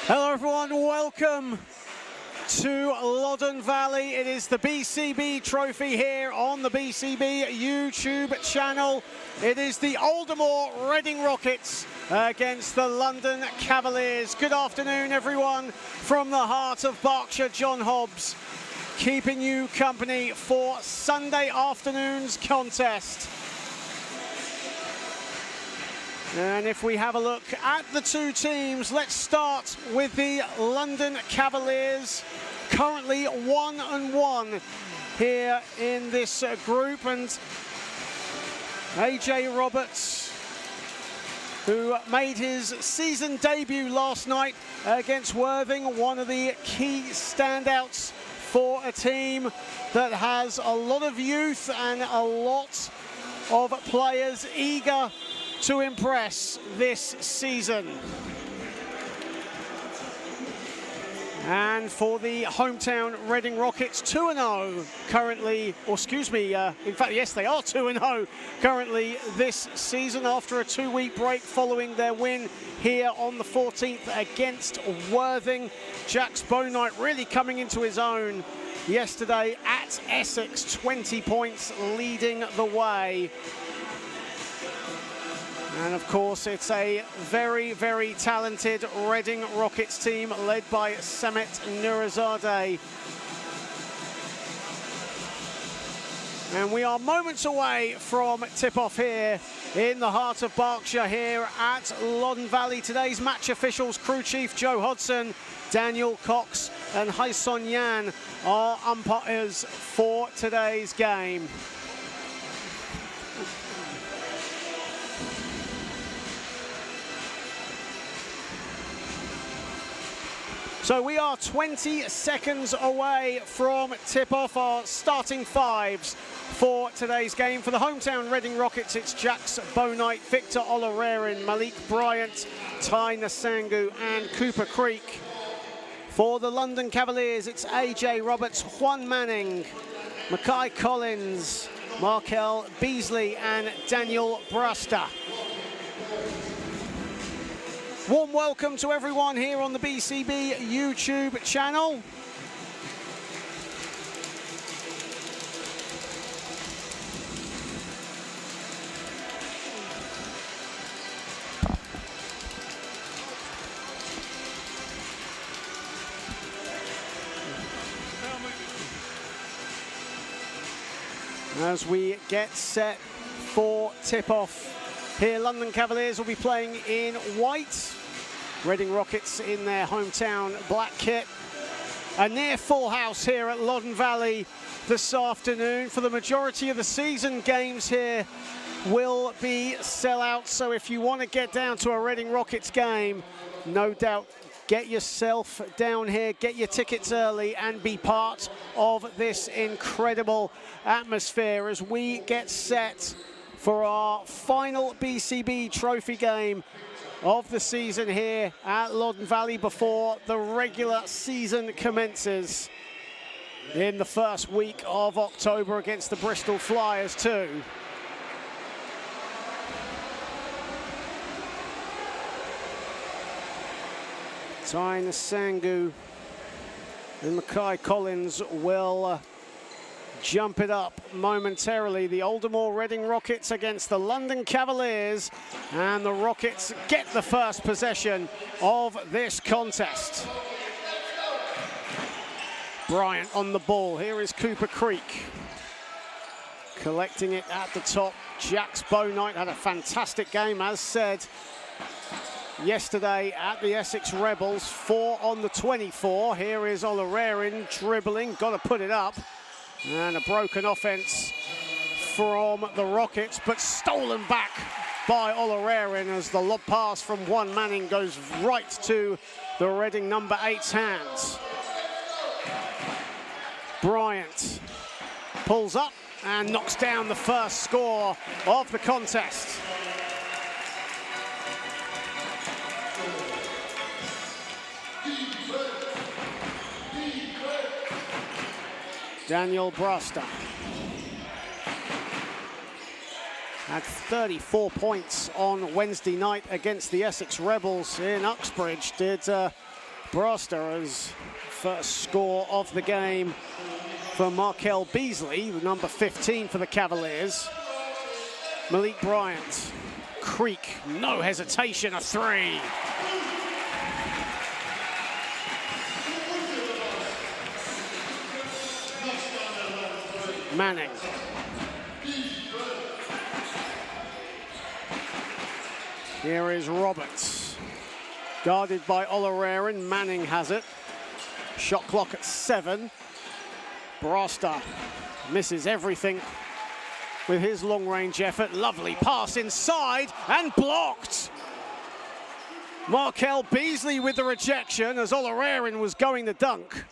Hello everyone, welcome to Loddon Valley. It is the BCB trophy here on the BCB YouTube channel. It is the Aldermore Reading Rockets against the London Cavaliers. Good afternoon everyone from the heart of Berkshire. John Hobbs keeping you company for Sunday afternoon's contest. And if we have a look at the two teams, let's start with the London Cavaliers, currently 1-1 here in this group. And AJ Roberts, who made his season debut last night against Worthing, one of the key standouts for a team that has a lot of youth and a lot of players eager to impress this season. And for the hometown Reading Rockets, 2-0 currently, or excuse me, in fact, yes, they are 2-0 currently this season after a 2-week break following their win here on the 14th against Worthing. Jax Bownight really coming into his own yesterday at Essex, 20 points leading the way. And of course, it's a very, very talented Reading Rockets team led by Samet Nurizadeh. And we are moments away from tip-off here in the heart of Berkshire here at Loddon Valley. Today's match officials, crew chief Joe Hodson, Daniel Cox and Haison Yan are umpires for today's game. So we are 20 seconds away from tip-off. Our starting fives for today's game. For the hometown Reading Rockets, it's Jax Bownight, Victor Olorerin, Malik Bryant, Ty Nasangu and Cooper Creek. For the London Cavaliers, it's AJ Roberts, Juan Manning, Mackay Collins, Markel Beasley and Daniel Bruster. Warm welcome to everyone here on the BCB YouTube channel. As we get set for tip-off here, London Cavaliers will be playing in white. Reading Rockets in their hometown black kit. A near full house here at Loddon Valley this afternoon. For the majority of the season, games here will be sellouts. So if you want to get down to a Reading Rockets game, no doubt get yourself down here, get your tickets early and be part of this incredible atmosphere as we get set for our final BCB trophy game of the season here at Loddon Valley before the regular season commences in the first week of October against the Bristol Flyers too. Ty Nasangu and Mackay Collins will jump it up momentarily. The Aldermore Reading Rockets against the London Cavaliers, and the Rockets get the first possession of this contest. Bryant on the ball. Here is Cooper Creek collecting it at the top. Jax Bownight had a fantastic game, as said yesterday at the Essex Rebels. 4 on the 24. Here is Olorerin dribbling, got to put it up. And a broken offense from the Rockets, but stolen back by Olorerin as the lob pass from Juan Manning goes right to the Reading number 8's hands. Bryant pulls up and knocks down the first score of the contest. Daniel Bruster had 34 points on Wednesday night against the Essex Rebels in Uxbridge. Did Brasta's first score of the game for Markel Beasley, number 15 for the Cavaliers. Malik Bryant, Creek, no hesitation, a three. Manning. Here is Roberts. Guarded by Olarerin. Manning has it. Shot clock at 7. Brasta misses everything with his long-range effort. Lovely pass inside and blocked. Markel Beasley with the rejection as Olarerin was going to dunk.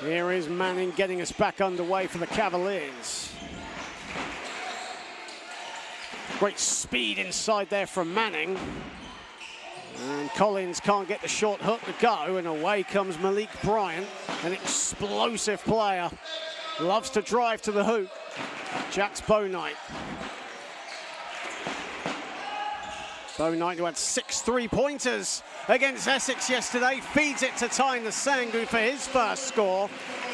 Here is Manning getting us back underway for the Cavaliers. Great speed inside there from Manning. And Collins can't get the short hook to go, and away comes Malik Bryant, an explosive player. Loves to drive to the hoop. Jax Bouknight. Bouknight, who had 6 3-pointers against Essex yesterday, feeds it to Tyne Sangu for his first score.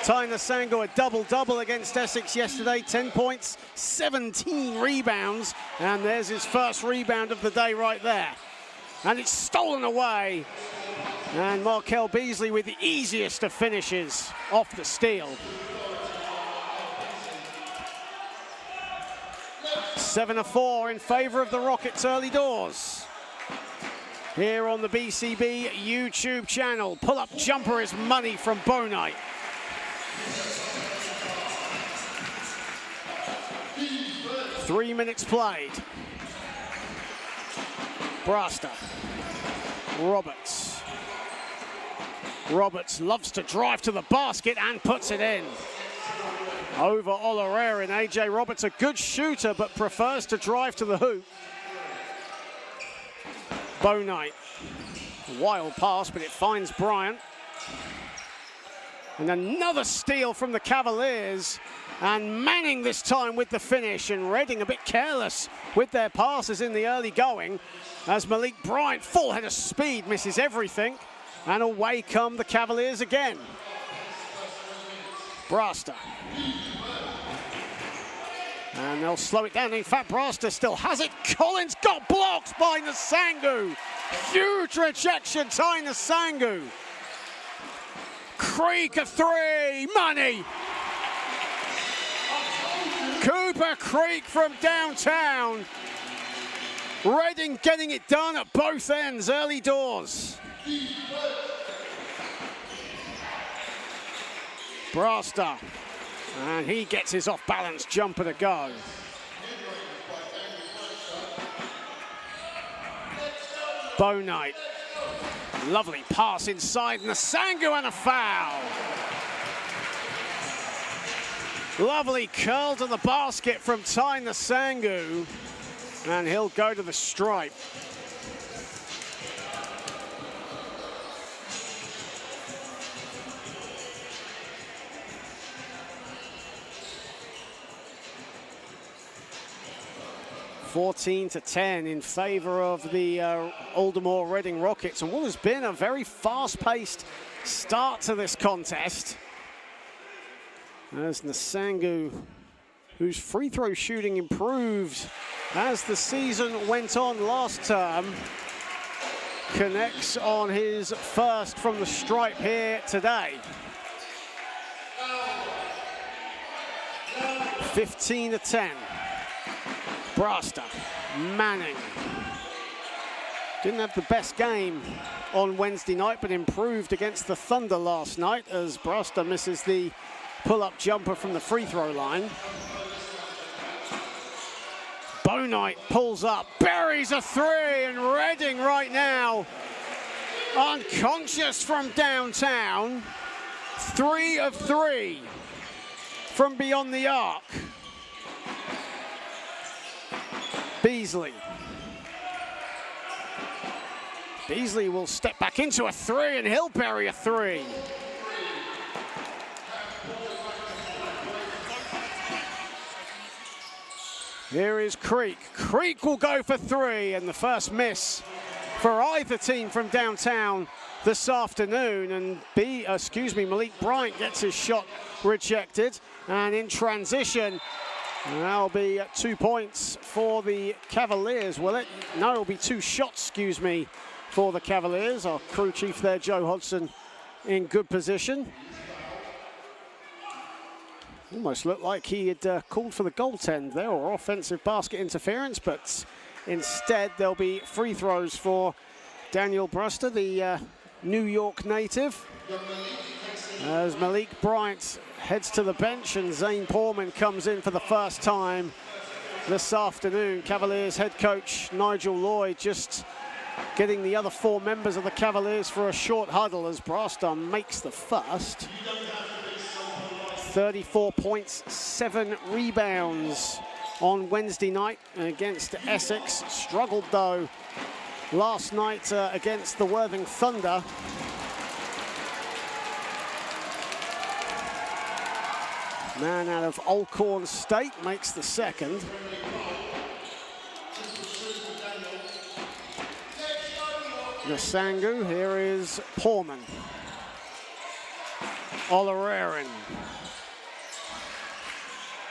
Tyne Sangu a double-double against Essex yesterday, 10 points, 17 rebounds, and there's his first rebound of the day right there. And it's stolen away, and Markel Beasley with the easiest of finishes off the steal. 7-4 in favor of the Rockets early doors. Here on the BCB YouTube channel, pull-up jumper is money from Bouknight. Three minutes played. Brasta. Roberts. Roberts loves to drive to the basket and puts it in. Over Olarerin. A.J. Roberts, a good shooter, but prefers to drive to the hoop. Bouknight. Wild pass, but it finds Bryant. And another steal from the Cavaliers. And Manning this time with the finish. And Reading a bit careless with their passes in the early going. As Malik Bryant, full head of speed, misses everything. And away come the Cavaliers again. Brasta. And they'll slow it down. In fact, Brasta still has it. Collins got blocked by Sangu. Huge rejection, Tyne Sangu. Creek a three, money. Cooper Creek from downtown. Reading getting it done at both ends, early doors. Brasta, and he gets his off-balance jumper to go. Bouknight, lovely pass inside, Sangu and a foul. Lovely curl to the basket from Tyne Sangu, and he'll go to the stripe. (14-10) in favor of the Aldermore Reading Rockets, and what has been a very fast-paced start to this contest. As Sangu, whose free throw shooting improved as the season went on last term, connects on his first from the stripe here today. 15-10. Brasta, Manning. Didn't have the best game on Wednesday night, but improved against the Thunder last night as Brasta misses the pull-up jumper from the free throw line. Bouknight pulls up, buries a three, and Reading right now unconscious from downtown. 3 of 3 from beyond the arc. Beasley. Beasley will step back into a three, and he'll bury a three. Here is Creek. Creek will go for three, and the first miss for either team from downtown this afternoon. And Malik Bryant gets his shot rejected. And in transition, that'll be 2 points for the Cavaliers, will it? No, it'll be 2 shots, for the Cavaliers. Our crew chief there, Joe Hodgson, in good position. Almost looked like he had called for the goaltend there, or offensive basket interference, but instead there'll be free throws for Daniel Bruster, the New York native, as Malik Bryant heads to the bench and Zane Porman comes in for the first time this afternoon. Cavaliers head coach Nigel Lloyd just getting the other 4 members of the Cavaliers for a short huddle as Bruster makes the first. 34 points, 7 rebounds on Wednesday night against Essex. Struggled though last night against the Worthing Thunder. Man out of Alcorn State makes the second. Nasangu, here is Porman. Olarerin.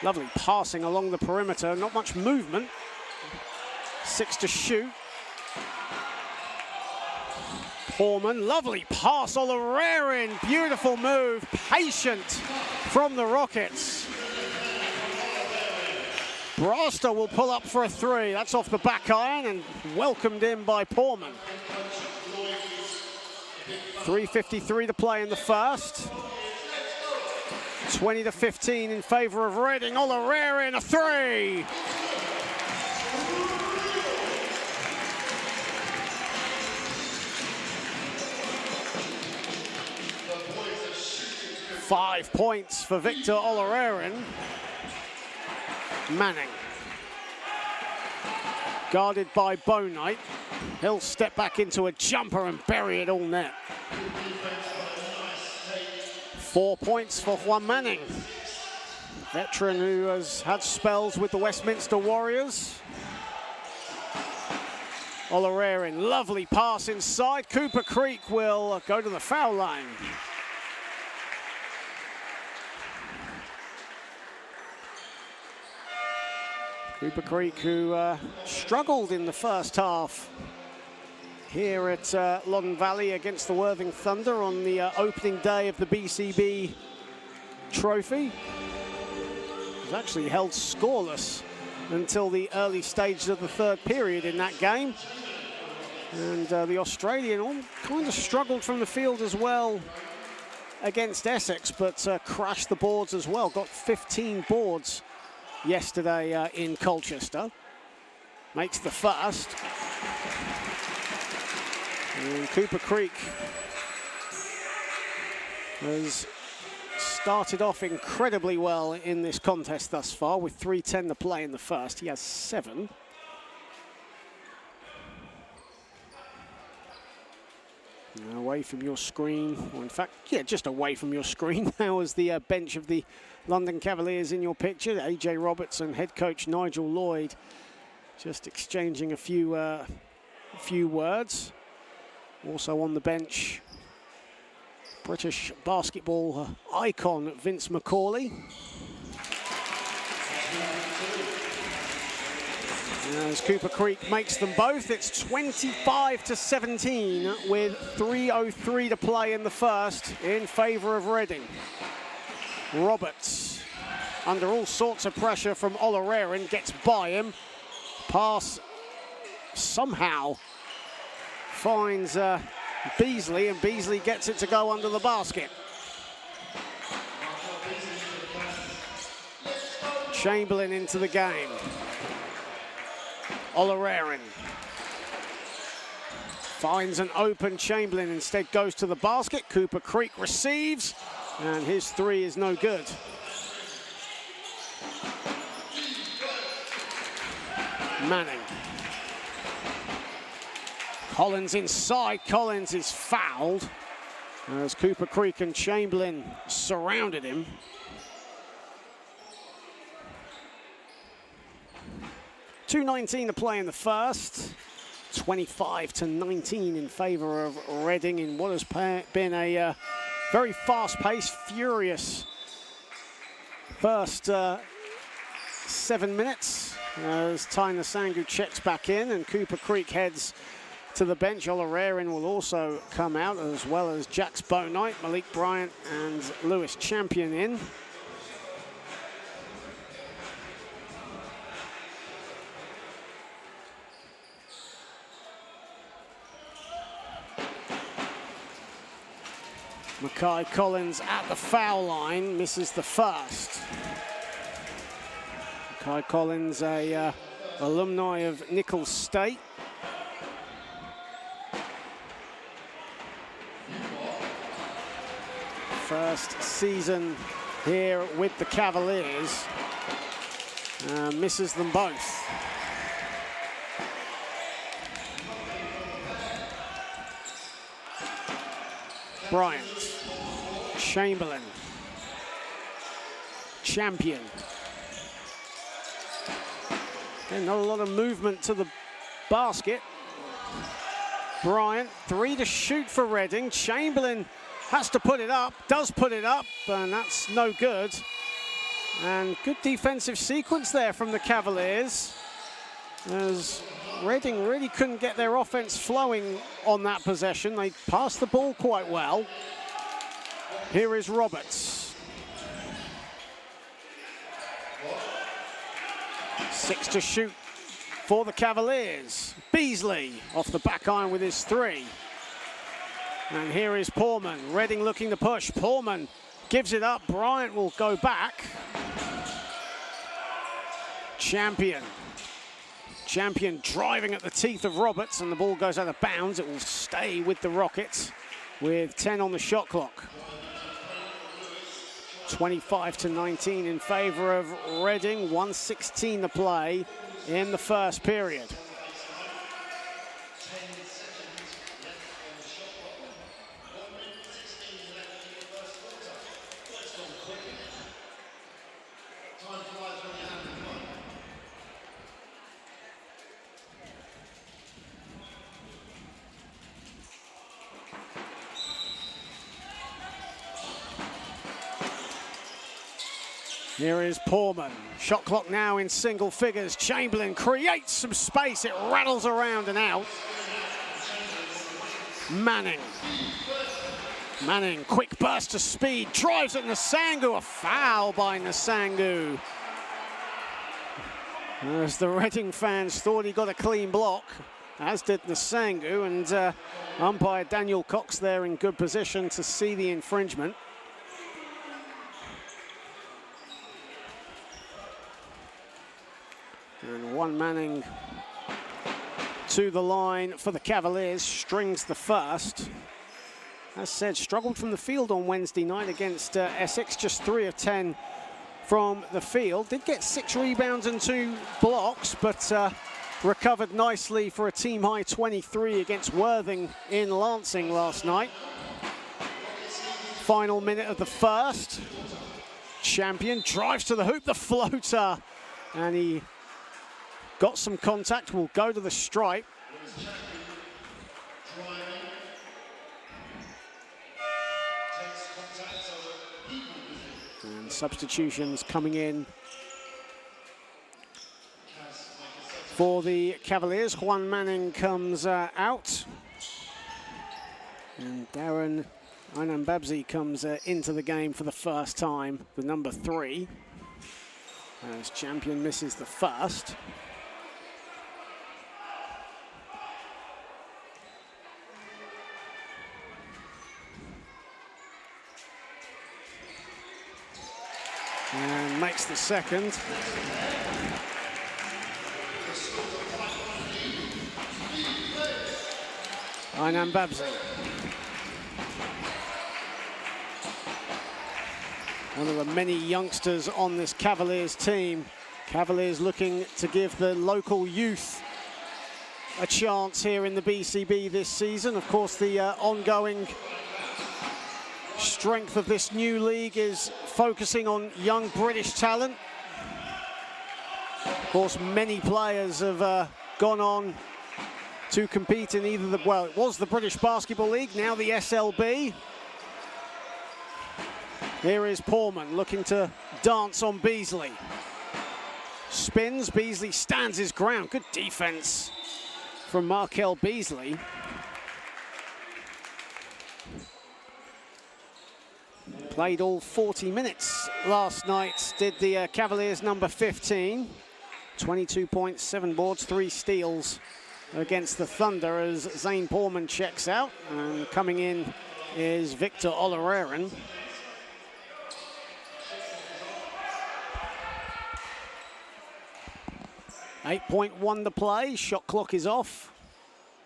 Lovely passing along the perimeter, not much movement. 6 to shoot. Porman, lovely pass, Olarerin, beautiful move, patient from the Rockets. Bruster will pull up for a three, that's off the back iron and welcomed in by Porman. 3:53 to play in the first. 20 to 15 in favor of Reading. Olarerin, a three. Five points for Victor Olarerin. Manning. Guarded by Bo Knight. He'll step back into a jumper and bury it all net. 4 points for Juan Manning, veteran who has had spells with the Westminster Warriors. Olarerin, lovely pass inside. Cooper Creek will go to the foul line. Cooper Creek, who struggled in the first half here at Loddon Valley against the Worthing Thunder on the opening day of the BCB Trophy. He was actually held scoreless until the early stages of the third period in that game. And the Australian all kind of struggled from the field as well against Essex, but crashed the boards as well. Got 15 boards yesterday in Colchester. Makes the first. And Cooper Creek has started off incredibly well in this contest thus far with 3:10 to play in the first. He has 7. Now away from your screen, or in fact, yeah, just away from your screen. Now is the bench of the London Cavaliers in your picture. AJ Roberts and head coach Nigel Lloyd just exchanging a few words. Also on the bench, British basketball icon Vince McCauley. As Cooper Creek makes them both, it's 25 to 17 with 3:03 to play in the first in favor of Reading. Roberts, under all sorts of pressure from Olarerin, gets by him. Pass somehow finds Beasley, and Beasley gets it to go under the basket. Chamberlain into the game. Olarerin finds an open Chamberlain, instead goes to the basket. Cooper Creek receives, and his three is no good. Manning. Collins inside. Collins is fouled as Cooper Creek and Chamberlain surrounded him. .2:19 to play in the first. 25-19 in favor of Reading in what has been a very fast-paced, furious first 7 minutes. As Tyne Nasangu checks back in and Cooper Creek heads to the bench. Olarerin will also come out, as well as Jax Bouknight, Malik Bryant and Lewis Champion in. Mackay Collins at the foul line, misses the first. Mackay Collins, a alumni of Nicholls State. First season here with the Cavaliers, misses them both. Bryant, Chamberlain, Champion. And not a lot of movement to the basket. Bryant, 3 to shoot for Reading. Chamberlain has to put it up, does put it up, and that's no good. And good defensive sequence there from the Cavaliers, as Reading really couldn't get their offense flowing on that possession. They passed the ball quite well. Here is Roberts. 6 to shoot for the Cavaliers. Beasley off the back iron with his 3. And here is Poorman. Reading looking to push. Poorman gives it up. Bryant will go back. Champion driving at the teeth of Roberts, and the ball goes out of bounds. It will stay with the Rockets with 10 on the shot clock. 25-19 in favor of Reading. 1:16 to play in the first period. Here is Poorman. Shot clock now in single figures. Chamberlain creates some space. It rattles around and out. Manning, quick burst of speed. Drives at Nasangu. A foul by Nasangu. As the Reading fans thought he got a clean block, as did Nasangu. And umpire Daniel Cox there in good position to see the infringement. And one Manning to the line for the Cavaliers, strings the first. As said, struggled from the field on Wednesday night against Essex, just 3 of 10 from the field. Did get 6 rebounds and 2 blocks, but recovered nicely for a team-high 23 against Worthing in Lancing last night. Final minute of the first. Champion drives to the hoop, the floater, and he got some contact, will go to the stripe. And substitutions coming in for the Cavaliers. Juan Manning comes out. And Darren Ainambabzi comes into the game for the first time, the number 3. As Champion misses the first. And makes the second. Ainambabzi. One of the many youngsters on this Cavaliers team. Cavaliers looking to give the local youth a chance here in the BCB this season. Of course, the ongoing strength of this new league is focusing on young British talent. Of course, many players have gone on to compete in either well, it was the British Basketball League, now the SLB. Here is Portman looking to dance on Beasley. Spins, Beasley stands his ground. Good defense from Markel Beasley. Played all 40 minutes last night, did the Cavaliers number 15. 22 points, 7 boards, 3 steals against the Thunder as Zane Portman checks out. And coming in is Victor Oloraren. .1 to play, shot clock is off.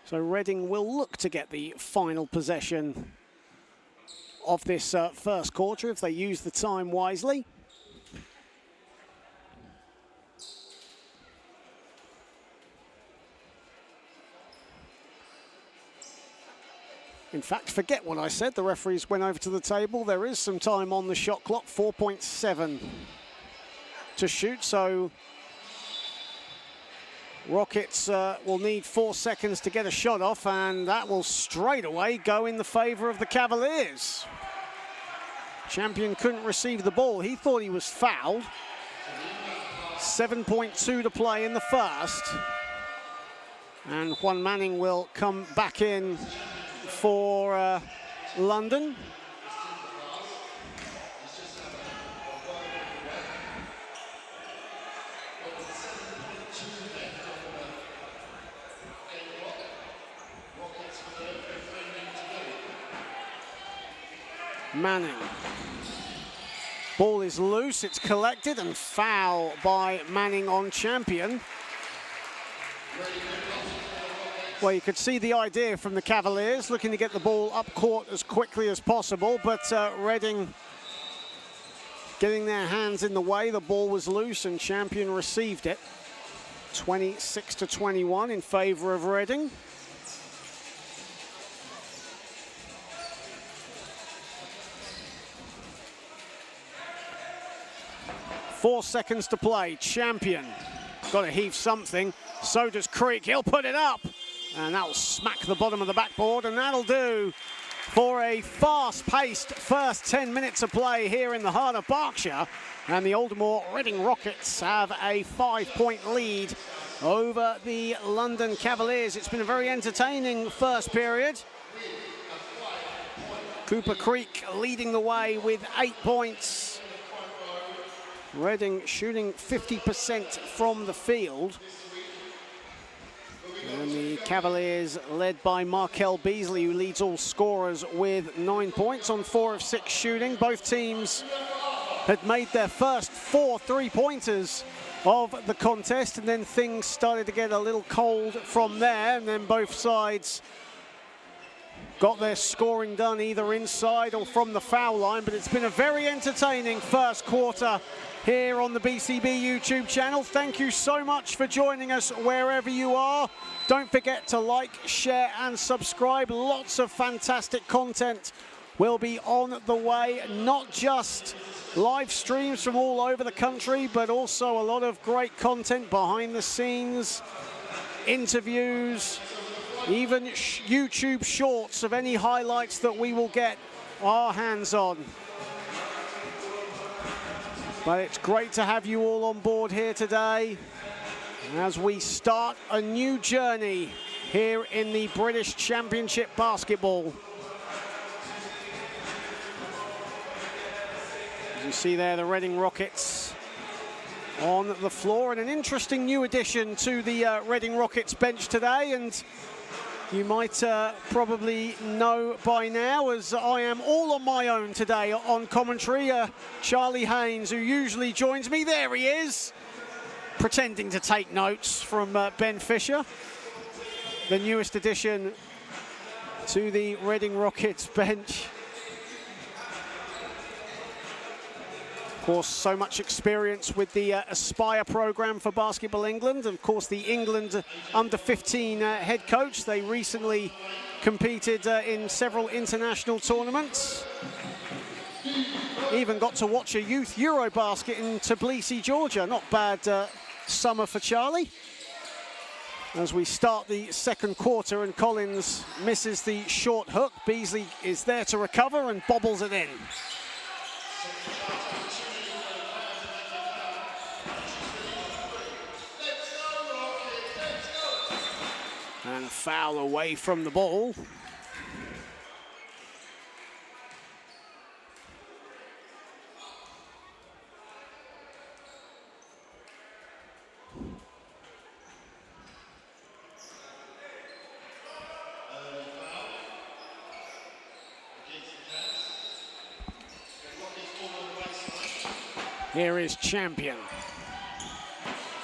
So Reading will look to get the final possession of this first quarter if they use the time wisely. In fact, forget what I said. The referees went over to the table. There is some time on the shot clock, 4.7 to shoot. So Rockets will need 4 seconds to get a shot off, and that will straight away go in the favor of the Cavaliers. Champion couldn't receive the ball. He thought he was fouled. 7.2 to play in the first. And Juan Manning will come back in for London. Manning. Ball is loose, it's collected, and foul by Manning on Champion. Well, you could see the idea from the Cavaliers, looking to get the ball up court as quickly as possible, but Reading getting their hands in the way. The ball was loose and Champion received it. 26-21 in favor of Reading. Four seconds to play. Champion got to heave something. So does Creek. He'll put it up. And that'll smack the bottom of the backboard. And that'll do for a fast-paced first 10 minutes of play here in the heart of Berkshire. And the Aldermore Reading Rockets have a 5-point lead over the London Cavaliers. It's been a very entertaining first period. Cooper Creek leading the way with 8 points. Reading shooting 50% from the field. And the Cavaliers led by Markel Beasley, who leads all scorers with 9 points on 4 of 6 shooting. Both teams had made their first 4 3-pointers of the contest, and then things started to get a little cold from there, and then both sides got their scoring done either inside or from the foul line. But it's been a very entertaining first quarter here on the BCB YouTube channel. Thank you so much for joining us wherever you are. Don't forget to like, share and subscribe. Lots of fantastic content will be on the way, not just live streams from all over the country, but also a lot of great content behind the scenes, interviews, even YouTube shorts of any highlights that we will get our hands on. But it's great to have you all on board here today as we start a new journey here in the British Championship Basketball. As you see there, the Reading Rockets on the floor, and an interesting new addition to the Reading Rockets bench today. And you might probably know by now, as I am all on my own today on commentary. Charlie Haynes, who usually joins me, there he is, pretending to take notes from Ben Fisher, the newest addition to the Reading Rockets bench. course, so much experience with the Aspire program for Basketball England. Of course, the England under-15 head coach. They recently competed in several international tournaments. Even got to watch a youth Eurobasket in Tbilisi, Georgia. Not bad summer for Charlie. As we start the second quarter and Collins misses the short hook, Beasley is there to recover and bobbles it in. And a foul away from the ball. Here is Champion.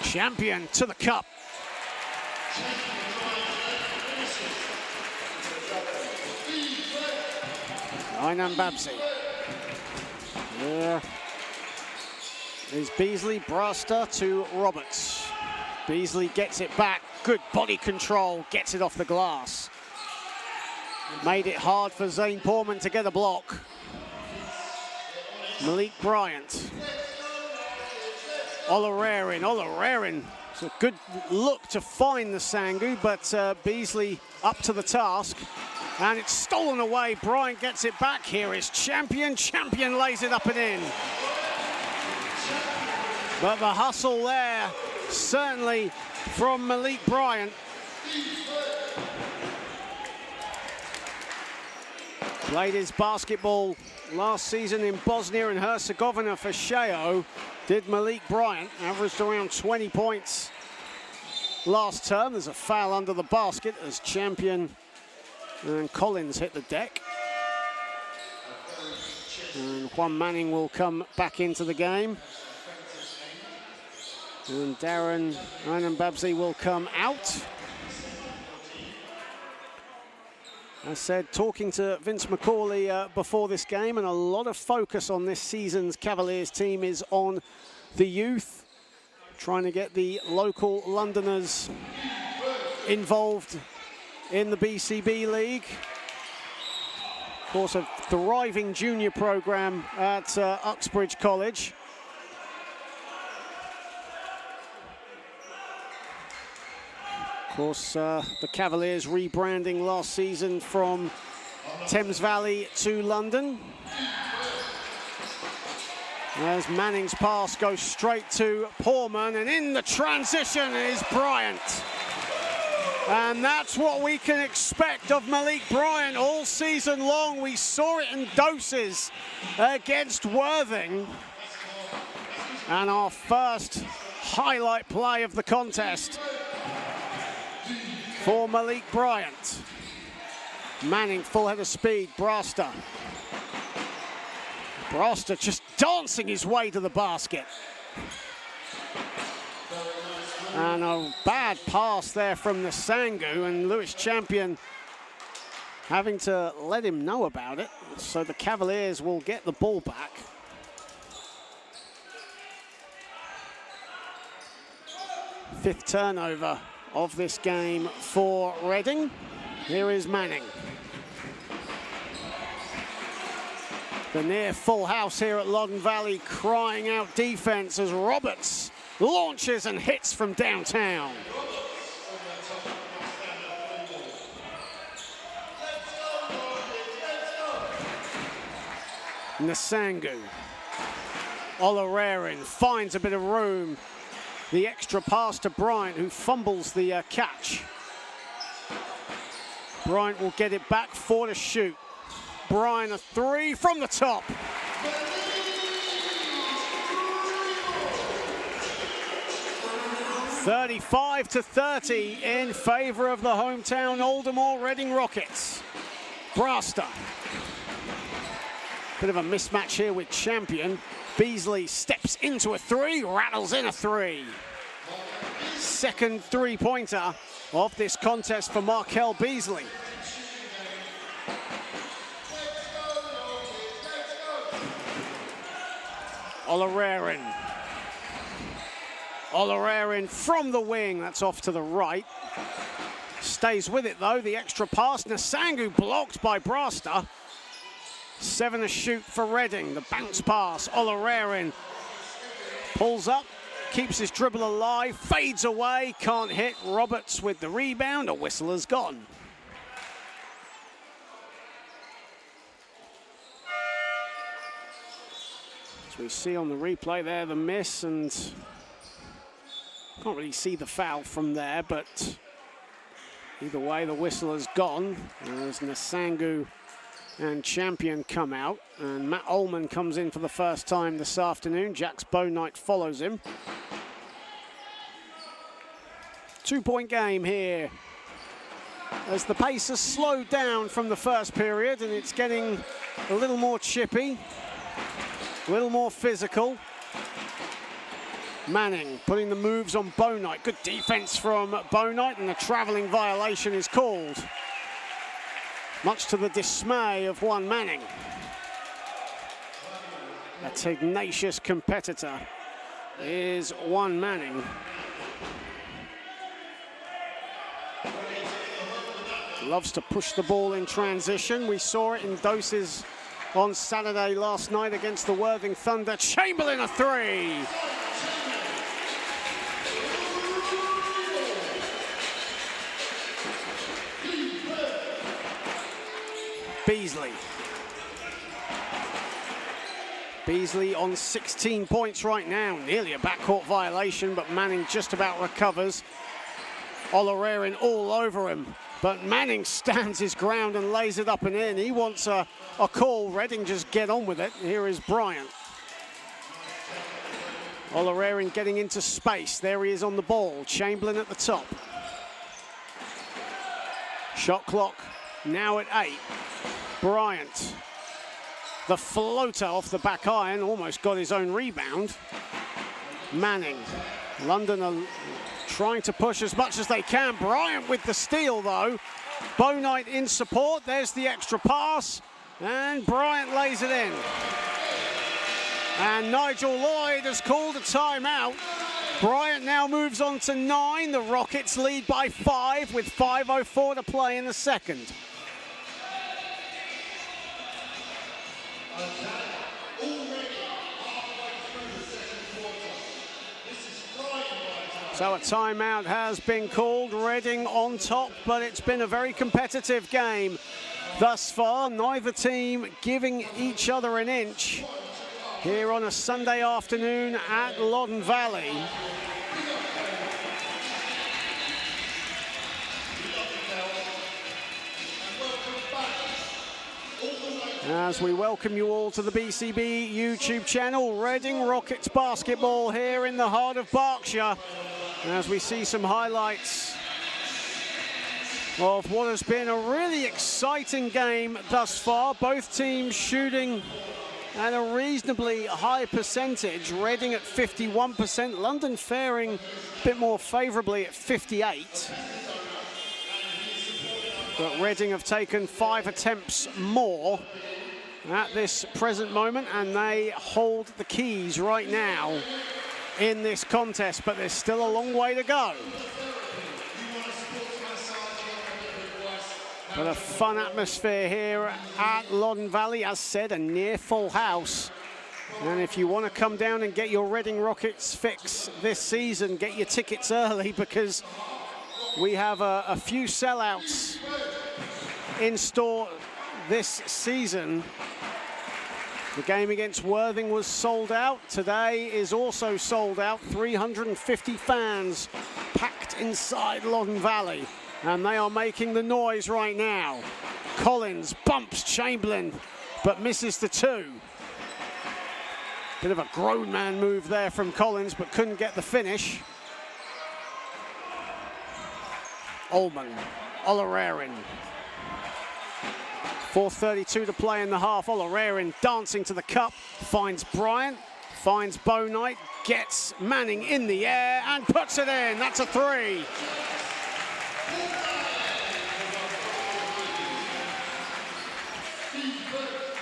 Champion to the cup. Aynan Babsi. There is Beasley, Brasta to Roberts. Beasley gets it back, good body control, gets it off the glass. Made it hard for Zane Portman to get a block. Malik Bryant. Olarerin. It's a good look to find the Sangu, but Beasley up to the task. And it's stolen away. Bryant gets it back. Here is Champion. Champion lays it up and in. But the hustle there, certainly from Malik Bryant. Played his basketball last season in Bosnia and Herzegovina for Sheo. Did Malik Bryant, averaged around 20 points last term. There's a foul under the basket as Champion and Collins hit the deck. And Juan Manning will come back into the game. And Darren Aynan Babsi will come out. I said, talking to Vince McCauley before this game, and a lot of focus on this season's Cavaliers team is on the youth, trying to get the local Londoners involved in the BCB League. Of course, a thriving junior program at Uxbridge College. Of course, the Cavaliers rebranding last season from Thames Valley to London. As Manning's pass goes straight to Portman, and in the transition is Bryant. And that's what we can expect of Malik Bryant all season long. We saw it in doses against Worthing. And our first highlight play of the contest for Malik Bryant. Manning full head of speed, Brasta. Brasta just dancing his way to the basket. And a bad pass there from the Sangu, and Lewis Champion having to let him know about it. So the Cavaliers will get the ball back. Fifth turnover of this game for Reading. Here is Manning. The near full house here at Loddon Valley crying out defense as Roberts launches and hits from downtown. Nsangu. Olarerin finds a bit of room. The extra pass to Bryant, who fumbles the catch. Bryant will get it back, 4 to shoot. Bryant a 3 from the top. (35-30) in favor of the hometown Aldermore Reading Rockets. Brasta. Bit of a mismatch here with Champion. Beasley steps into a 3, rattles in a 3. Second three-pointer of this contest for Markel Beasley. Olarerin. Olarerin from the wing, that's off to the right. Stays with it though, the extra pass. Nasangu blocked by Brasta. 7 to shoot for Reading. The bounce pass, Olarerin pulls up, keeps his dribble alive, fades away, can't hit. Roberts with the rebound, a whistle has gone. As we see on the replay there, the miss, and can't really see the foul from there, but either way, the whistle has gone as Nasangu and Champion come out, and Matt Ullman comes in for the first time this afternoon. Jax Bouknight follows him. 2-point game here as the pace has slowed down from the first period, and it's getting a little more chippy, a little more physical. Manning putting the moves on Bouknight. Good defense from Bouknight, and a traveling violation is called, much to the dismay of one Manning. A tenacious competitor is one Manning. Loves to push the ball in transition. We saw it in doses on Saturday last night against the Worthing Thunder. Chamberlain, a three. Beasley on 16 points right now. Nearly a backcourt violation, but Manning just about recovers. Olarerin all over him, but Manning stands his ground and lays it up and in. He wants a call. Reading just get on with it. Here is Bryant. Olarerin getting into space. There he is on the ball. Chamberlain at the top. Shot clock now at 8. Bryant. The floater off the back iron, almost got his own rebound. Manning. London are trying to push as much as they can. Bryant with the steal though. Bouknight in support. There's the extra pass. And Bryant lays it in. And Nigel Lloyd has called a timeout. Bryant now moves on to 9. The Rockets lead by 5 with 5:04 to play in the second. So a timeout has been called. Reading on top, but it's been a very competitive game thus far. Neither team giving each other an inch here on a Sunday afternoon at Loddon Valley. As we welcome you all to the BCB YouTube channel, Reading Rockets basketball here in the heart of Berkshire. As we see some highlights of what has been a really exciting game thus far. Both teams shooting at a reasonably high percentage. Reading at 51%, London faring a bit more favourably at 58%. But Reading have taken 5 attempts more at this present moment, and they hold the keys right now in this contest, but there's still a long way to go. But a fun atmosphere here at Loddon Valley. As said, a near full house. And if you want to come down and get your Reading Rockets fix this season, get your tickets early, because we have a few sellouts in store this season. The game against Worthing was sold out. Today is also sold out. 350 fans packed inside Loddon Valley, and they are making the noise right now. Collins bumps Chamberlain, but misses the 2. Bit of a grown man move there from Collins, but couldn't get the finish. Ullman, Olarerin. 4:32 to play in the half. Olarerin dancing to the cup, finds Bryant, finds Bouknight, gets Manning in the air and puts it in. That's a 3.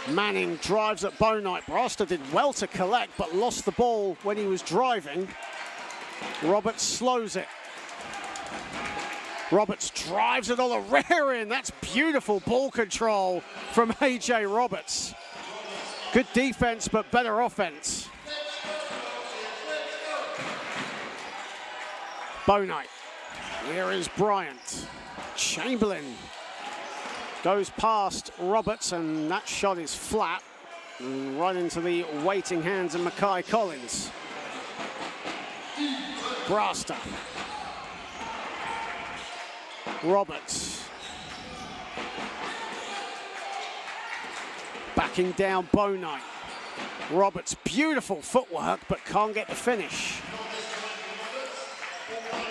Manning drives at Bownight. Brasta did well to collect, but lost the ball when he was driving. Roberts slows it. Roberts drives it on the rear end. That's beautiful ball control from A.J. Roberts. Good defense, but better offense. Bownight. Here is Bryant. Chamberlain goes past Roberts, and that shot is flat. And right into the waiting hands of Mackay Collins. Brasta. Roberts. Backing down Bownight. Roberts, beautiful footwork, but can't get the finish.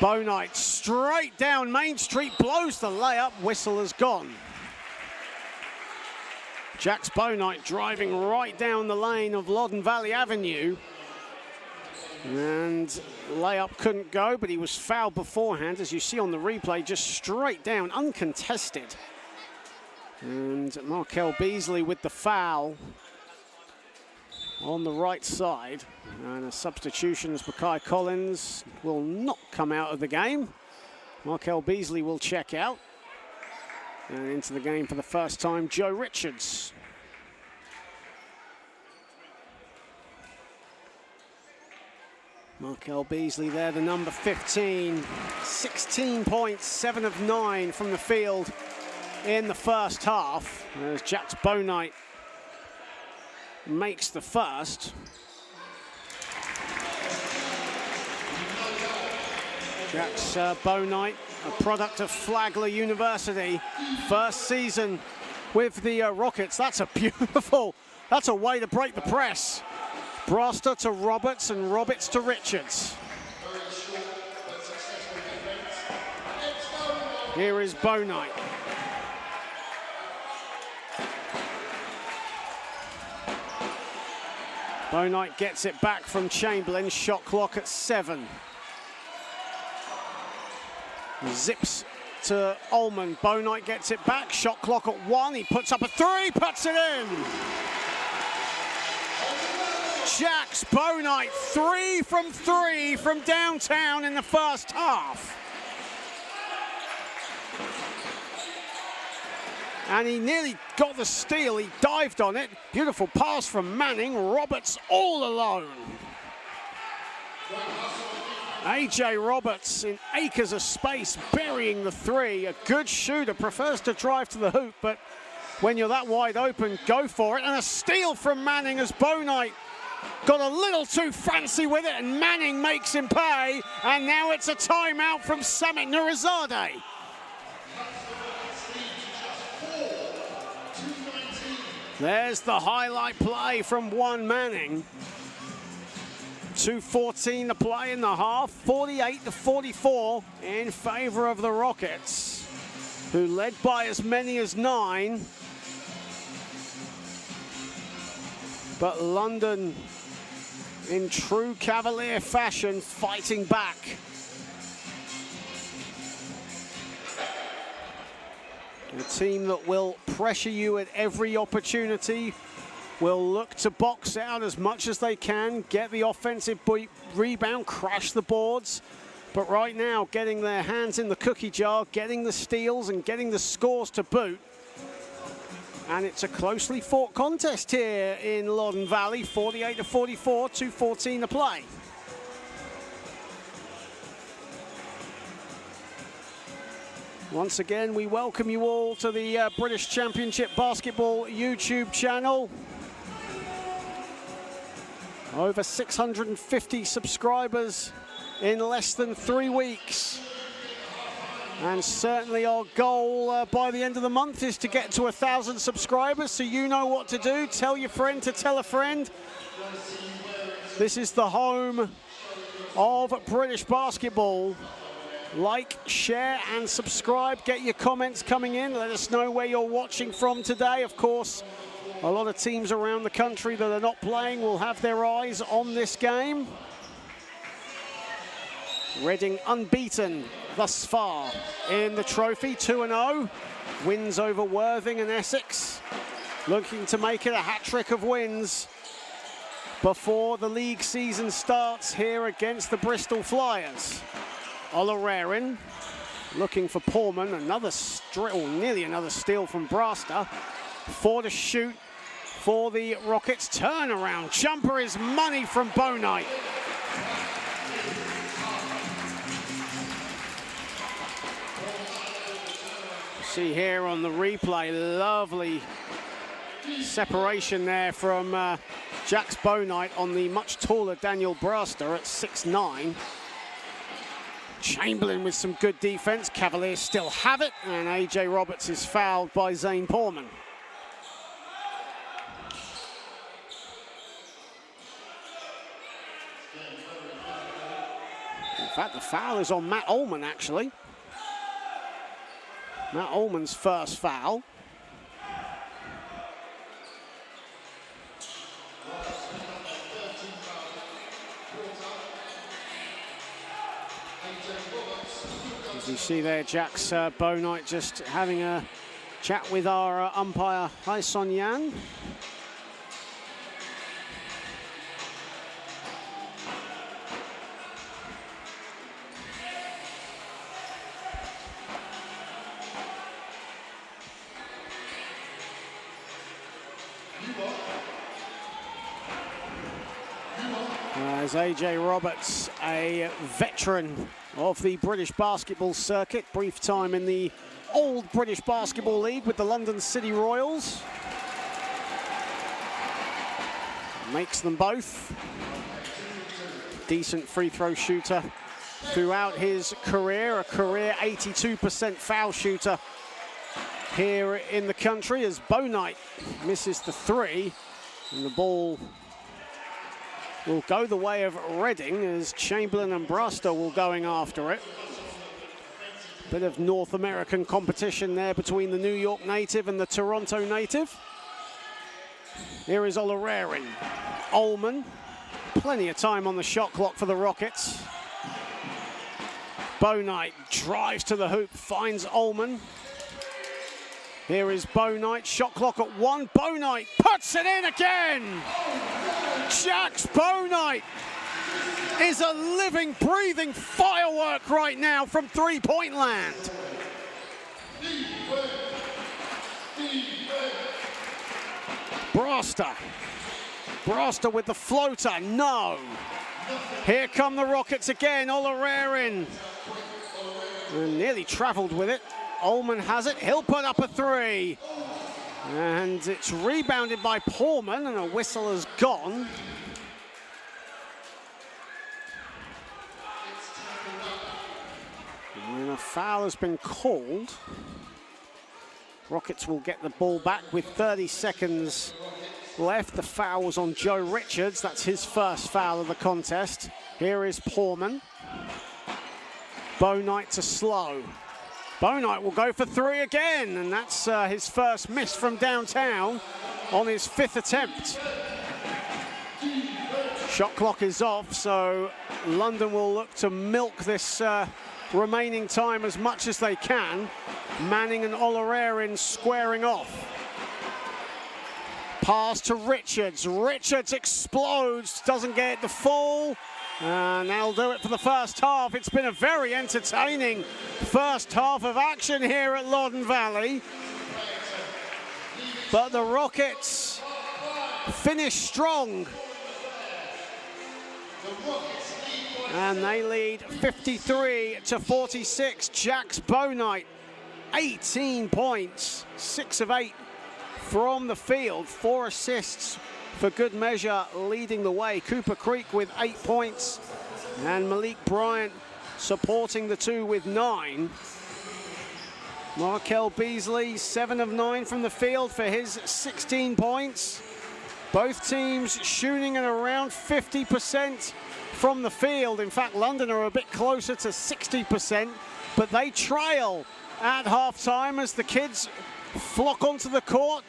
Bownight straight down Main Street, blows the layup, whistle has gone. Jax Bownight driving right down the lane of Loddon Valley Avenue. And layup couldn't go, but he was fouled beforehand, as you see on the replay, just straight down, uncontested. And Markel Beasley with the foul on the right side. And a substitution as Mackay Collins will not come out of the game. Markel Beasley will check out. And into the game for the first time, Joe Richards. Markel Beasley there, the number 15. 16 points, 7 of 9 from the field in the first half. As Jax Bownight makes the first. Jax Bownight, a product of Flagler University. First season with the Rockets. That's a beautiful, that's a way to break the press. Brasta to Roberts and Roberts to Richards. Here is Bownight. Bownight gets it back from Chamberlain, shot clock at 7. Zips to Ullman, Bownight gets it back, shot clock at 1, he puts up a 3, puts it in! Jax Bownight, 3 from downtown in the first half. And he nearly got the steal, he dived on it. Beautiful pass from Manning, Roberts all alone. A.J. Roberts in acres of space, burying the 3. A good shooter, prefers to drive to the hoop, but when you're that wide open, go for it. And a steal from Manning as Bownight got a little too fancy with it, and Manning makes him pay. And now it's a timeout from Samit Nurizadeh. There's the highlight play from one Manning. 2:14 to play in the half, 48-44 in favor of the Rockets, who led by as many as 9. But London, in true Cavalier fashion, fighting back. A team that will pressure you at every opportunity, will look to box out as much as they can, get the offensive rebound, crash the boards. But right now, getting their hands in the cookie jar, getting the steals and getting the scores to boot. And it's a closely fought contest here in Loddon Valley, 48-44, 2:14 to play. Once again, we welcome you all to the British Championship Basketball YouTube channel. Over 650 subscribers in less than 3 weeks. And certainly our goal by the end of the month is to get to 1,000 subscribers, so you know what to do. Tell your friend to tell a friend. This is the home of British basketball. Like, share and subscribe. Get your comments coming in. Let us know where you're watching from today. Of course, a lot of teams around the country that are not playing will have their eyes on this game. Reading unbeaten thus far in the trophy, 2-0. Wins over Worthing and Essex. looking to make it a hat-trick of wins before the league season starts here against the Bristol Flyers. Olarerin looking for Portman, nearly another steal from Brasta. 4 to shoot for the Rockets. Turnaround jumper is money from Bonite. See here on the replay, lovely separation there from Jax Bonite on the much taller Daniel Brasta at 6'9". Chamberlain with some good defense. Cavaliers still have it, and AJ Roberts is fouled by Zane Portman. In fact, the foul is on Matt Ullman, actually. Matt Ullman's first foul. As you see there, Jax Bonite just having a chat with our umpire, Hai Son Yan. As AJ Roberts, a veteran of the British basketball circuit, brief time in the old British Basketball League with the London City Royals. Makes them both. Decent free throw shooter throughout his career, a career 82% foul shooter here in the country, as Bonite misses the 3, and the ball will go the way of Reading as Chamberlain and Brasta will going after it. Bit of North American competition there between the New York native and the Toronto native. Here is Olarerin. Ullman, plenty of time on the shot clock for the Rockets. Bonite drives to the hoop, finds Ullman. Here is Bonite, shot clock at 1. Bonite puts it in again! Jax Bonite is a living, breathing firework right now from three-point land. Brasta with the floater, no. Here come the Rockets again, Olarerin. And nearly traveled with it. Ullman has it, he'll put up a 3. And it's rebounded by Portman, and a whistle has gone. And a foul has been called. Rockets will get the ball back with 30 seconds left. The foul was on Joe Richards. That's his first foul of the contest. Here is Portman. Bonite to Slow. Bonite will go for 3 again, and that's his first miss from downtown on his 5th attempt. Shot clock is off, so London will look to milk this remaining time as much as they can. Manning and Olarerin squaring off. Pass to Richards. Richards explodes, doesn't get it to fall. And that'll do it for the first half. It's been a very entertaining first half of action here at Loddon Valley. But the Rockets finish strong. And they lead 53-46. Jax Bonite, 18 points, 6 of 8 from the field, 4 assists for good measure, leading the way. Cooper Creek with 8 points, and Malik Bryant supporting the 2 with 9. Markel Beasley, 7 of 9 from the field for his 16 points. Both teams shooting at around 50% from the field. In fact, London are a bit closer to 60%, but they trail at halftime as the kids flock onto the court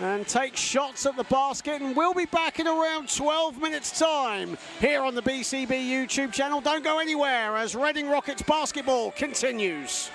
and take shots at the basket, and we'll be back in around 12 minutes time here on the BCB YouTube channel. Don't go anywhere as Reading Rockets basketball continues.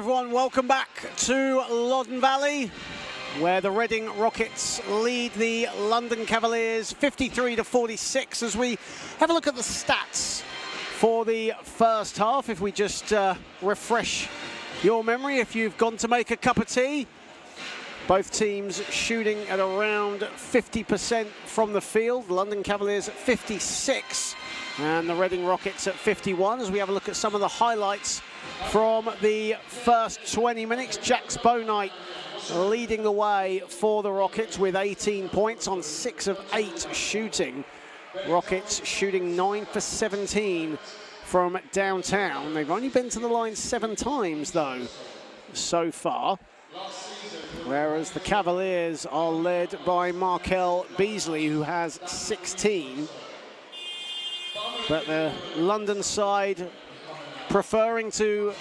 everyone, welcome back to Loddon Valley, where the Reading Rockets lead the London Cavaliers 53-46 as we have a look at the stats for the first half. If we just refresh your memory, if you've gone to make a cup of tea, both teams shooting at around 50% from the field. London Cavaliers at 56 and the Reading Rockets at 51. As we have a look at some of the highlights from the first 20 minutes, Jax Bouknight leading the way for the Rockets with 18 points on 6 of 8 shooting. Rockets shooting 9 for 17 from downtown. They've only been to the line 7 times though so far, whereas the Cavaliers are led by Markel Beasley, who has 16. But the London side preferring to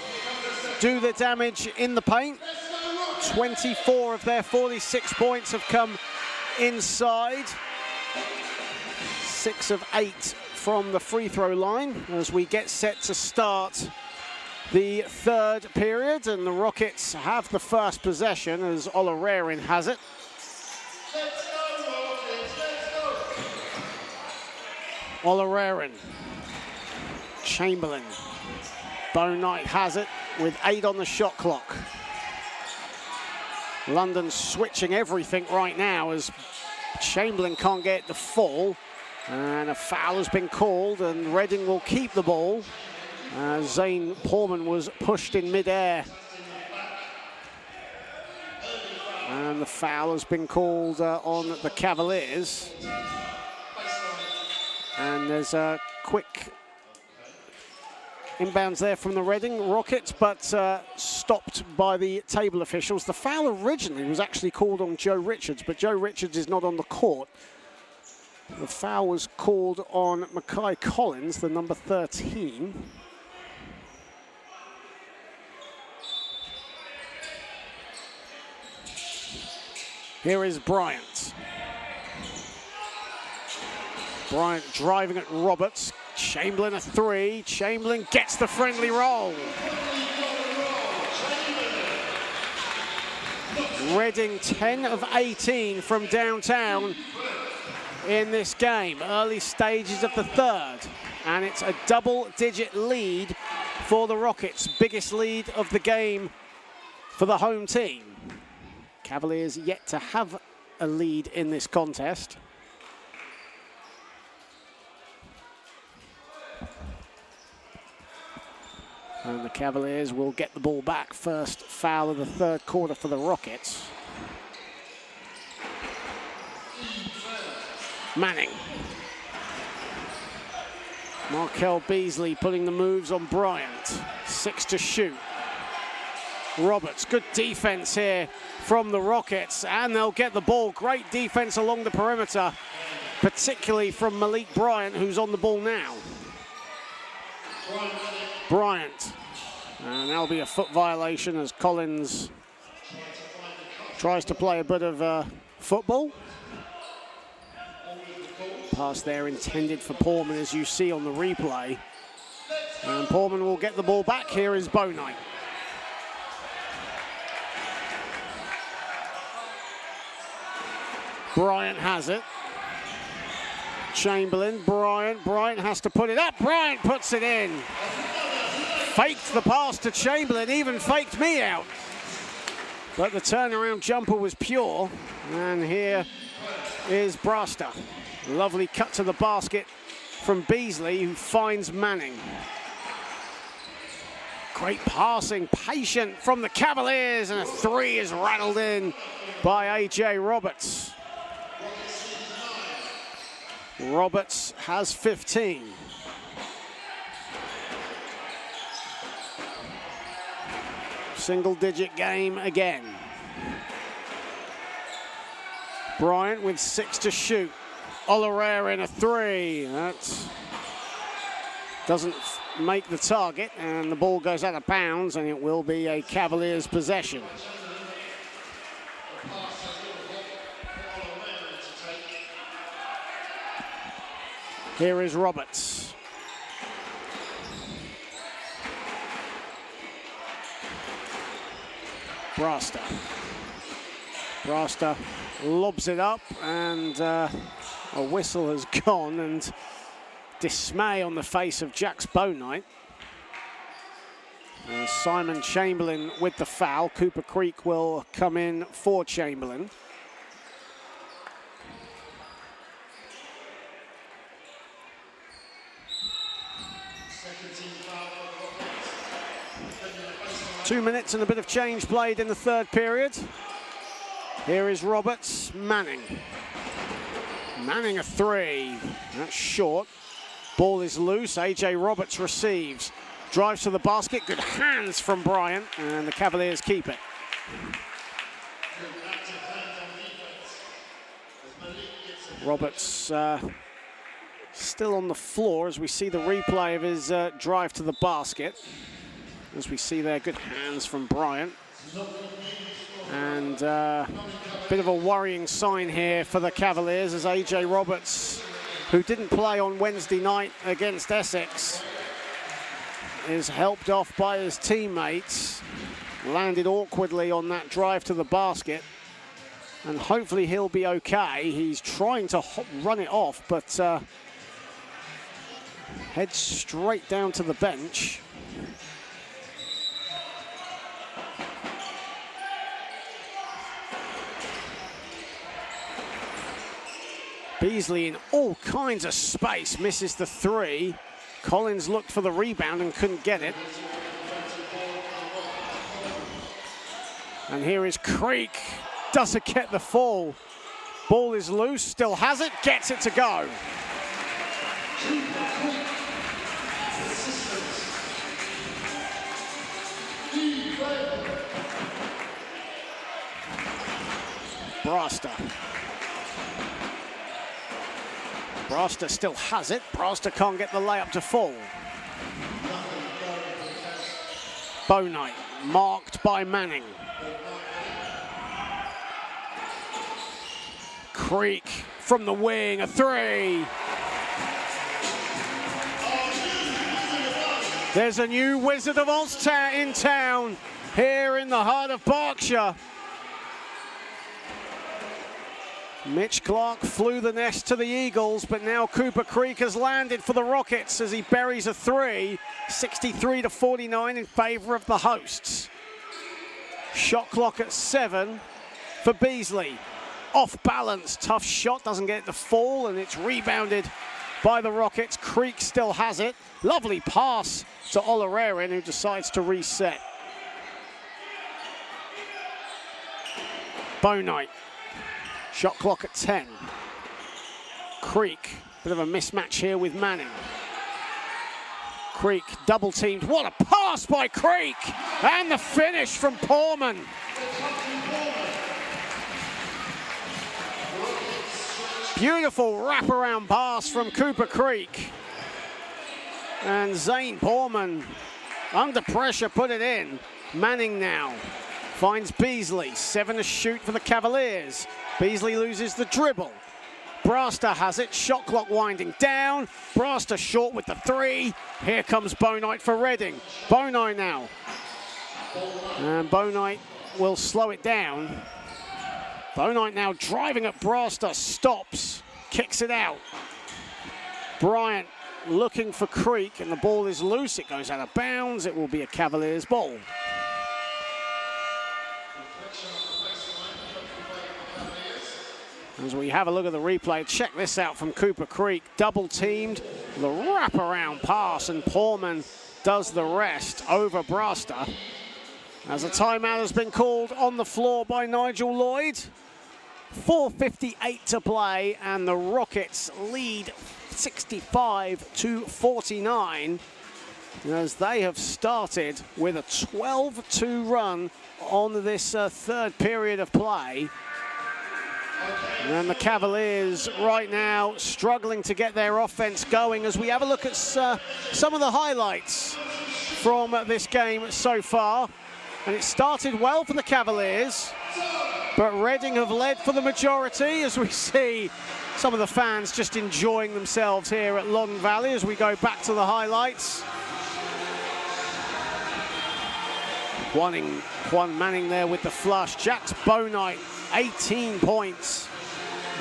do the damage in the paint. 24 of their 46 points have come inside. 6 of 8 from the free throw line as we get set to start the third period, and the Rockets have the first possession as Olarerin has it. Olarerin, Chamberlain, Bouknight has it with 8 on the shot clock. London switching everything right now as Chamberlain can't get the fall, and a foul has been called and Reading will keep the ball. Zane Porman was pushed in midair. And the foul has been called on the Cavaliers. And there's a quick inbounds there from the Reading Rockets, but stopped by the table officials. The foul originally was actually called on Joe Richards, but Joe Richards is not on the court. The foul was called on Makai Collins, the number 13. Here is Bryant. Bryant driving at Roberts. Chamberlain a 3. Chamberlain gets the friendly roll. Reading 10 of 18 from downtown in this game. Early stages of the third. And it's a double-digit lead for the Rockets. Biggest lead of the game for the home team. Cavaliers yet to have a lead in this contest. And the Cavaliers will get the ball back. First foul of the third quarter for the Rockets. Manning. Markel Beasley putting the moves on Bryant. 6 to shoot. Roberts, good defense here from the Rockets, and they'll get the ball. Great defense along the perimeter, particularly from Malik Bryant, who's on the ball now. Bryant, and that'll be a foot violation as Collins tries to play a bit of football. Pass there intended for Porman, as you see on the replay. And Porman will get the ball back. Here is Bouknight. Bryant has it. Chamberlain, Bryant has to put it up. Bryant puts it in. Faked the pass to Chamberlain, even faked me out. But the turnaround jumper was pure. And here is Brasta. Lovely cut to the basket from Beasley, who finds Manning. Great passing, patient from the Cavaliers, and a 3 is rattled in by A.J. Roberts. Roberts has 15. Single-digit game again. Bryant with 6 to shoot. Olarerin a 3. That doesn't make the target, and the ball goes out of bounds, and it will be a Cavaliers possession. Here is Roberts. Braster. Braster lobs it up, and a whistle has gone, and dismay on the face of Jax Bownight. Simon Chamberlain with the foul. Cooper Creek will come in for Chamberlain. Two minutes and a bit of change played in the third period. Here is Roberts. Manning. Manning a three. That's short. Ball is loose. AJ Roberts receives. Drives to the basket. Good hands from Bryant. And the Cavaliers keep it. Roberts still on the floor as we see the replay of his drive to the basket. As we see there, good hands from Bryant. And a bit of a worrying sign here for the Cavaliers as AJ Roberts, who didn't play on Wednesday night against Essex, is helped off by his teammates. Landed awkwardly on that drive to the basket. And hopefully he'll be okay. He's trying to run it off, but heads straight down to the bench. Beasley in all kinds of space, misses the three. Collins looked for the rebound and couldn't get it. And here is Creek, doesn't get the fall. Ball is loose, still has it, gets it to go. Braster. Braster still has it. Braster can't get the layup to fall. Bownight marked by Manning. Creek from the wing, a three. There's a new Wizard of Oz in town here in the heart of Berkshire. Mitch Clark flew the nest to the Eagles, but now Cooper Creek has landed for the Rockets as he buries a three, 63-49 in favor of the hosts. Shot clock at 7 for Beasley. Off balance, tough shot, doesn't get it to fall, and it's rebounded by the Rockets. Creek still has it. Lovely pass to Olarerin, who decides to reset. Bownight. Shot clock at 10. Creek, bit of a mismatch here with Manning. Creek double teamed. What a pass by Creek! And the finish from Portman. Beautiful wraparound pass from Cooper Creek. And Zane Portman, under pressure, put it in. Manning now finds Beasley. 7 to shoot for the Cavaliers. Beasley loses the dribble. Braster has it. Shot clock winding down. Braster short with the three. Here comes Bownight for Reading. Bownight now. And Bownight will slow it down. Bownight now driving at Braster. Stops. Kicks it out. Bryant looking for Creek, and the ball is loose. It goes out of bounds. It will be a Cavaliers ball. As we have a look at the replay, check this out from Cooper Creek. Double teamed, the wraparound pass, and Portman does the rest over Braster. As a timeout has been called on the floor by Nigel Lloyd. 4:58 to play, and the Rockets lead 65-49 as they have started with a 12-2 run on this third period of play. And the Cavaliers right now struggling to get their offense going as we have a look at some of the highlights from this game so far. And it started well for the Cavaliers, but Reading have led for the majority as we see some of the fans just enjoying themselves here at Long Valley as we go back to the highlights. Quan Manning there with the flush. Jax Bonite, 18 points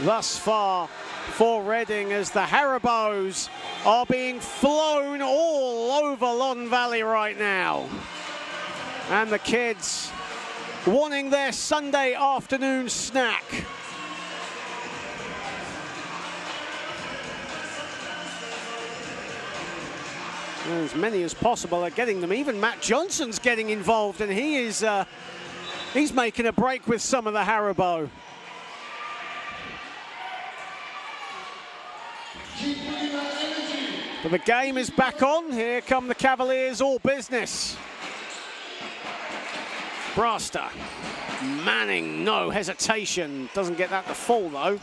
thus far for Reading as the Haribos are being flown all over Lon Valley right now. And the kids wanting their Sunday afternoon snack. As many as possible are getting them. Even Matt Johnson's getting involved, and he's making a break with some of the Haribo. But the game is back on. Here come the Cavaliers, all business. Braster, Manning, no hesitation. Doesn't get that to fall though.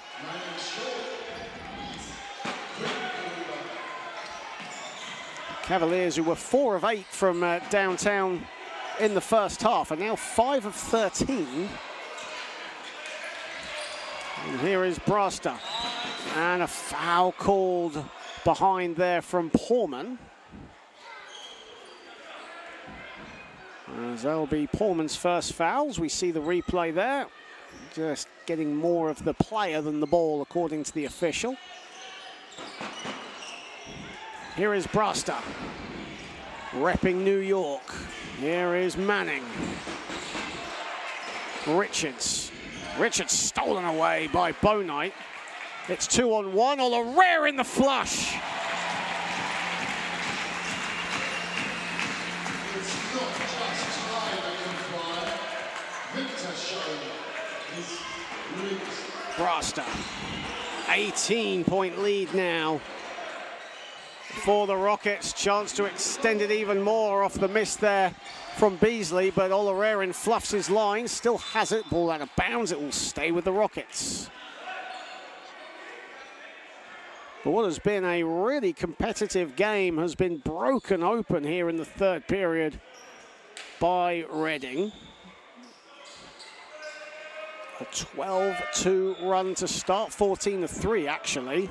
Cavaliers, who were 4 of 8 from downtown in the first half, are now 5 of 13. And here is Braster. And a foul called behind there from Porman. As that'll be Porman's first fouls. We see the replay there. Just getting more of the player than the ball, according to the official. Here is Braster, repping New York. Here is Manning. Richards stolen away by Bonite. It's 2-on-1, Olorere in the flush. Braster, 18-point lead now for the Rockets. Chance to extend it even more off the miss there from Beasley, but Olorere fluffs his line, still has it, ball out of bounds, it will stay with the Rockets. But what has been a really competitive game has been broken open here in the third period by Reading. A 12-2 run to start, 14-3 actually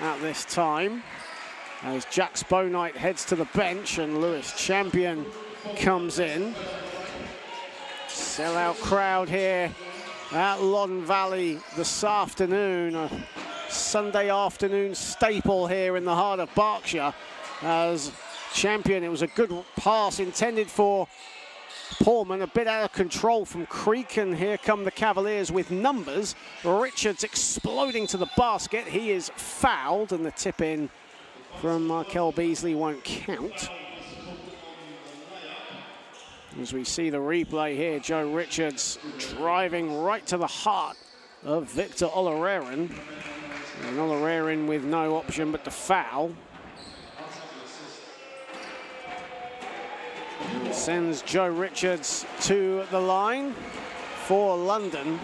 at this time. As Jax Bonite heads to the bench and Lewis Champion comes in. Sellout crowd here at Lon Valley this afternoon. A Sunday afternoon staple here in the heart of Berkshire. As Champion, it was a good pass intended for Porman, a bit out of control from Creek, and here come the Cavaliers with numbers. Richards exploding to the basket. He is fouled, and the tip in from Markel Beasley won't count. As we see the replay here, Joe Richards driving right to the heart of Victor Olorere. And Olorere with no option but to foul. And sends Joe Richards to the line for London.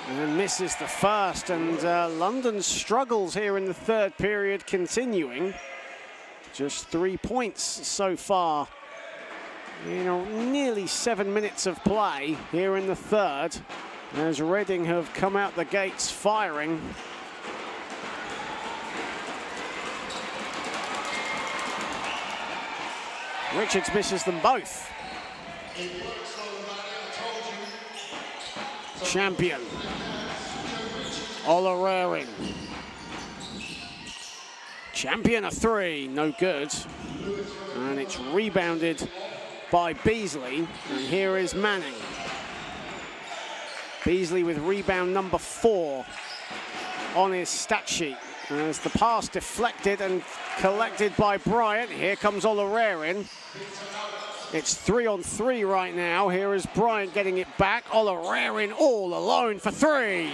And misses the first, and London's struggles here in the third period continuing. Just 3 points so far. You know, nearly 7 minutes of play here in the third, as Reading have come out the gates firing. Richards misses them both. Champion. Olorere. Champion a three, no good. And it's rebounded by Beasley. And here is Manning. Beasley with rebound number 4 on his stat sheet. As the pass deflected and collected by Bryant. Here comes Olorere. It's 3-on-3 right now. Here is Bryant getting it back. Olorere all alone for 3.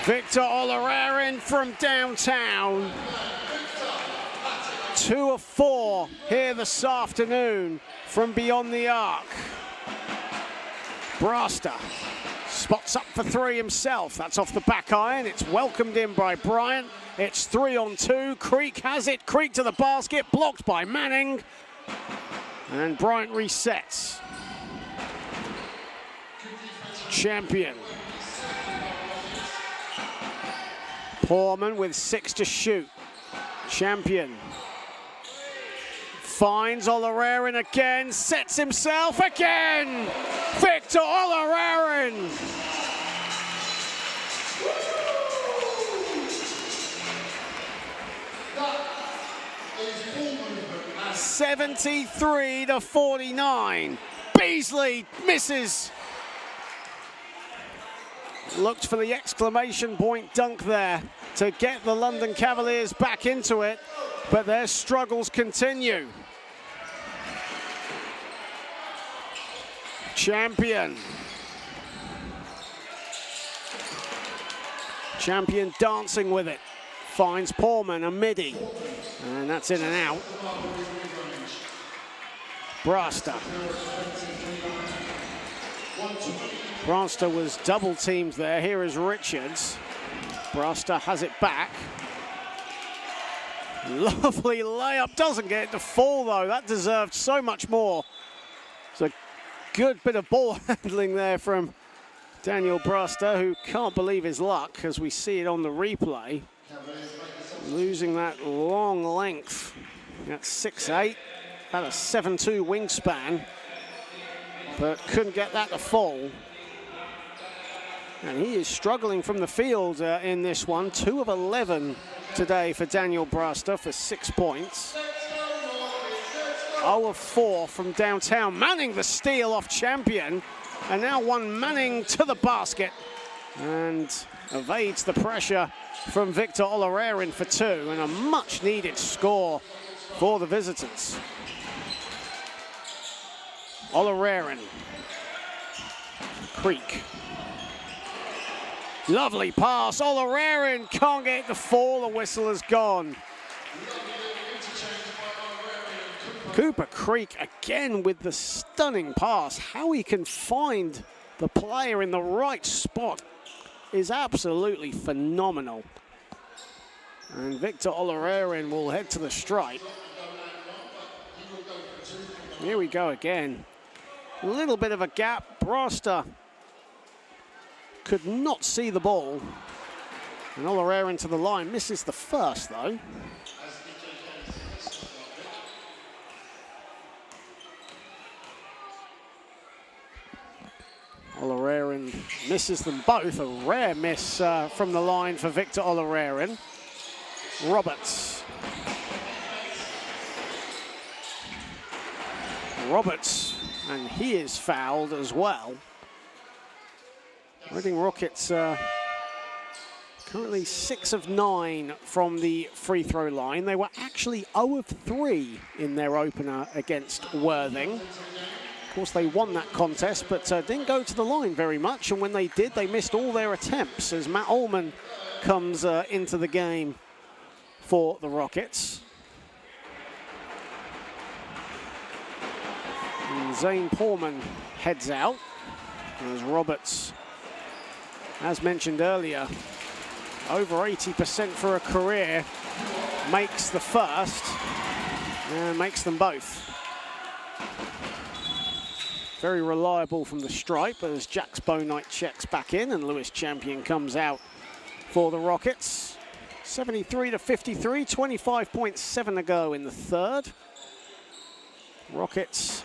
Victor Olorere from downtown. 2 of 4 here this afternoon from beyond the arc. Braster spots up for 3 himself. That's off the back iron. It's welcomed in by Bryant. It's 3-on-2. Creek has it. Creek to the basket. Blocked by Manning. And Bryant resets. Champion. Porman with 6 to shoot. Champion. Finds Oloraren again, sets himself again. Victor Oloraren. That is 73-49. Beasley misses. Looked for the exclamation point dunk there to get the London Cavaliers back into it, but their struggles continue. Champion dancing with it. Finds Pullman, a midi. And that's in and out. Braster. Braster was double teamed there. Here is Richards. Braster has it back. Lovely layup. Doesn't get it to fall, though. That deserved so much more. It's a good bit of ball handling there from Daniel Braster, who can't believe his luck as we see it on the replay. Losing that long length. That's 6'8", about a 7'2" wingspan, but couldn't get that to fall. And he is struggling from the field in this one. 2 of 11 today for Daniel Braster for 6 points. 0 of 4 from downtown. Manning the steal off Champion. And now one Manning to the basket. And evades the pressure from Victor Oloraren for 2. And a much needed score for the visitors. Oloraren. Creek. Lovely pass. Oloraren can't get it to fall. The whistle has gone. Cooper Creek again with the stunning pass. How he can find the player in the right spot is absolutely phenomenal. And Victor Oloraren will head to the stripe. Here we go again. A little bit of a gap. Braster could not see the ball. And Oloraren to the line. Misses the first, though. Oloraren misses them both. A rare miss from the line for Victor Oloraren. Roberts. And he is fouled as well. Reading Rockets currently 6 of 9 from the free throw line. They were actually 0 of 3 in their opener against Worthing. Of course, they won that contest, but didn't go to the line very much. And when they did, they missed all their attempts as Matt Ullman comes into the game for the Rockets. And Zane Pullman heads out as Roberts, as mentioned earlier, over 80% for a career, makes the first and makes them both. Very reliable from the stripe as Jax Bonite checks back in and Lewis Champion comes out for the Rockets. 73-53, 25.7 to go in the third. Rockets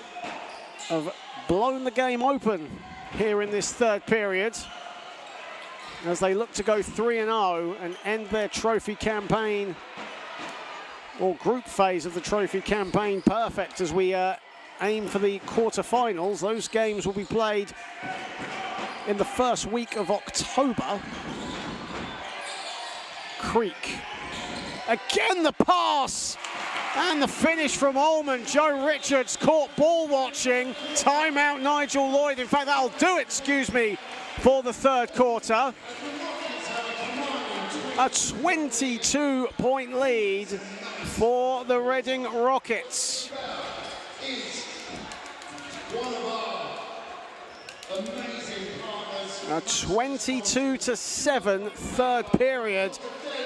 have blown the game open here in this third period as they look to go 3-0 and end their trophy campaign, or group phase of the trophy campaign, perfect as we aim for the quarterfinals. Those games will be played in the first week of October. Creek. Again the pass and the finish from Ullman. Joe Richards caught ball watching. Timeout Nigel Lloyd. In fact, that'll do it, excuse me, for the third quarter. A 22-point lead for the Reading Rockets. A 22-7 third period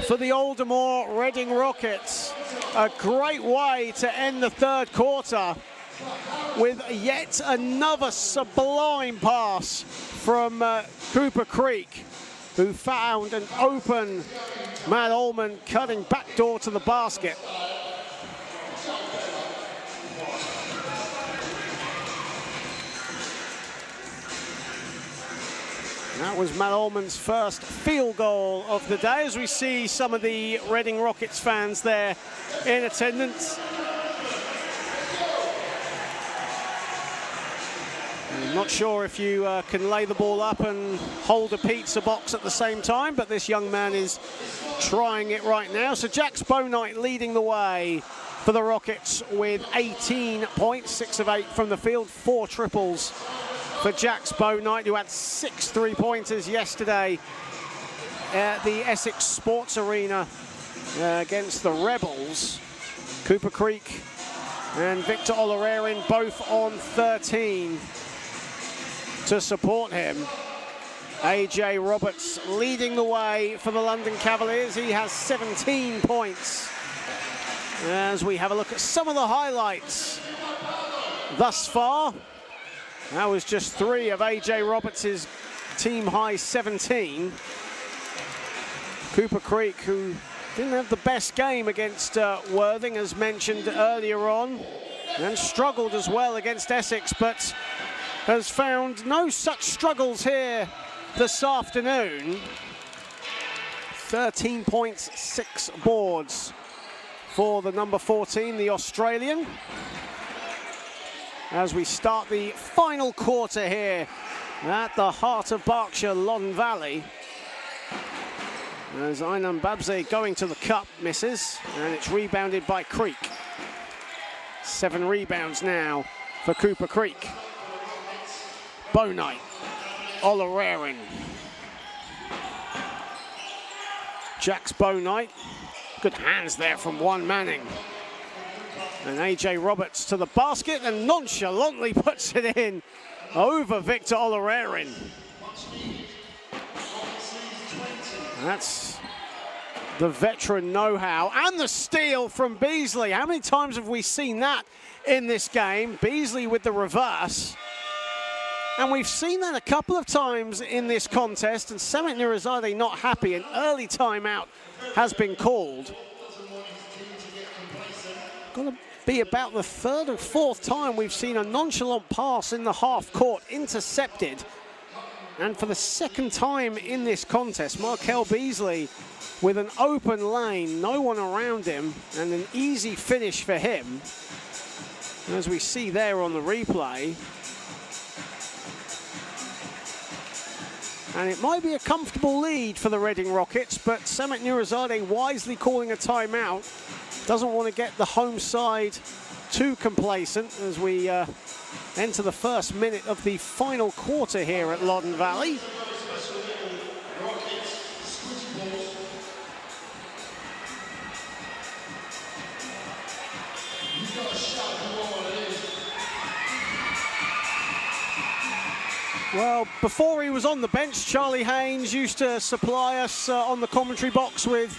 for the Aldermore Reading Rockets. A great way to end the third quarter with yet another sublime pass from Cooper Creek, who found an open Matt Ullman cutting backdoor to the basket. That was Matt Ullman's first field goal of the day, as we see some of the Reading Rockets fans there in attendance. I'm not sure if you can lay the ball up and hold a pizza box at the same time, but this young man is trying it right now. So Jax Bouknight leading the way for the Rockets with 18 points, 6 of 8 from the field, 4 triples for Jax Bouknight, who had 6 three-pointers yesterday at the Essex Sports Arena against the Rebels. Cooper Creek and Victor Olorerin both on 13 to support him. AJ Roberts leading the way for the London Cavaliers. He has 17 points. As we have a look at some of the highlights thus far. That was just 3 of AJ Roberts' team high 17. Cooper Creek, who didn't have the best game against Worthing, as mentioned earlier on, and struggled as well against Essex, but has found no such struggles here this afternoon. 13 points, 6 boards for the number 14, the Australian. As we start the final quarter here at the heart of Berkshire, Loddon Valley. As Aynan Babze going to the cup, misses, and it's rebounded by Creek. 7 rebounds now for Cooper Creek. Bouknight, Olorerin. Jax Bouknight, good hands there from Juan Manning. And AJ Roberts to the basket and nonchalantly puts it in over Victor Olorerin. That's the veteran know-how, and the steal from Beasley. How many times have we seen that in this game? Beasley with the reverse. And we've seen that a couple of times in this contest, and Samet Nurizadeh not happy. An early timeout has been called. Got to be about the 3rd or 4th time we've seen a nonchalant pass in the half court intercepted. And for the 2nd time in this contest, Markel Beasley with an open lane, no one around him, and an easy finish for him. As we see there on the replay. And it might be a comfortable lead for the Reading Rockets, but Samet Nurizadeh wisely calling a timeout. Doesn't want to get the home side too complacent as we enter the first minute of the final quarter here at Loddon Valley. Well, before he was on the bench, Charlie Haynes used to supply us on the commentary box with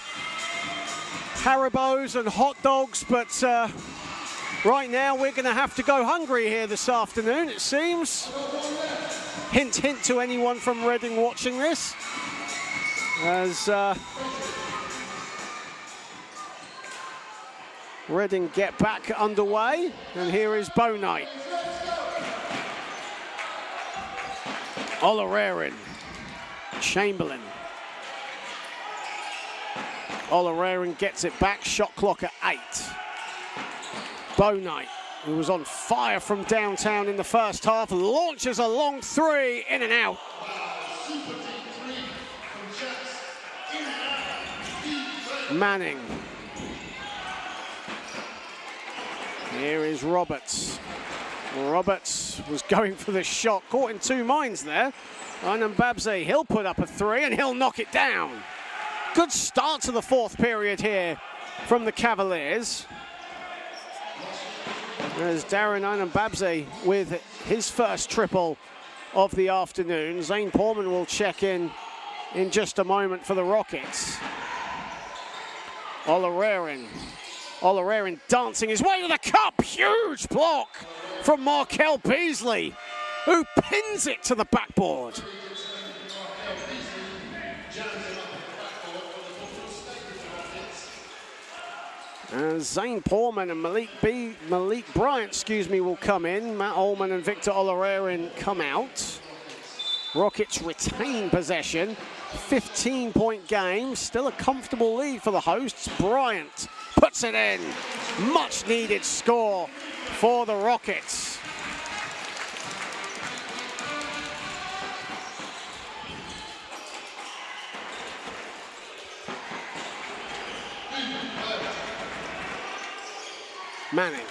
Haribos and hot dogs, but right now we're going to have to go hungry here this afternoon, it seems. Hint, hint to anyone from Reading watching this. As Reading get back underway, and here is Bouknight. Olorerin, Chamberlain. Olorerin gets it back, shot clock at 8. Bouknight, who was on fire from downtown in the first half, launches a long 3, in and out. Manning. Here is Roberts. Roberts was going for the shot, caught in 2 minds there. Aynan Babze, he'll put up a 3 and he'll knock it down. Good start to the 4th period here from the Cavaliers. There's Darren Aynan Babze with his first triple of the afternoon. Zane Portman will check in just a moment for the Rockets. Olorerin dancing his way to the cup. Huge block from Markel Beasley, who pins it to the backboard. Zane Portman and Malik Bryant, will come in. Matt Ullman and Victor Olorerin come out. Rockets retain possession. 15-point game. Still a comfortable lead for the hosts. Bryant puts it in. Much needed score for the Rockets. Manning.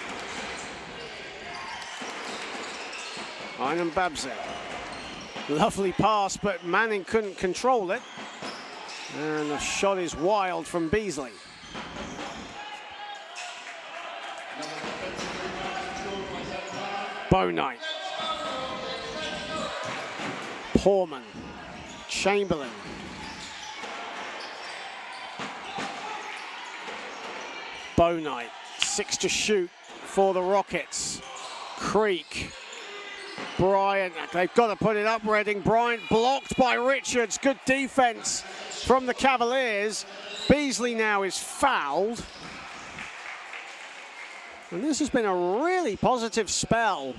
Einam Babze. Lovely pass, but Manning couldn't control it. And the shot is wild from Beasley. Bouknight. Poorman. Chamberlain. Bouknight. 6 to shoot for the Rockets. Creek. Bryant, they've got to put it up, Reading. Bryant blocked by Richards. Good defense from the Cavaliers. Beasley now is fouled. And this has been a really positive spell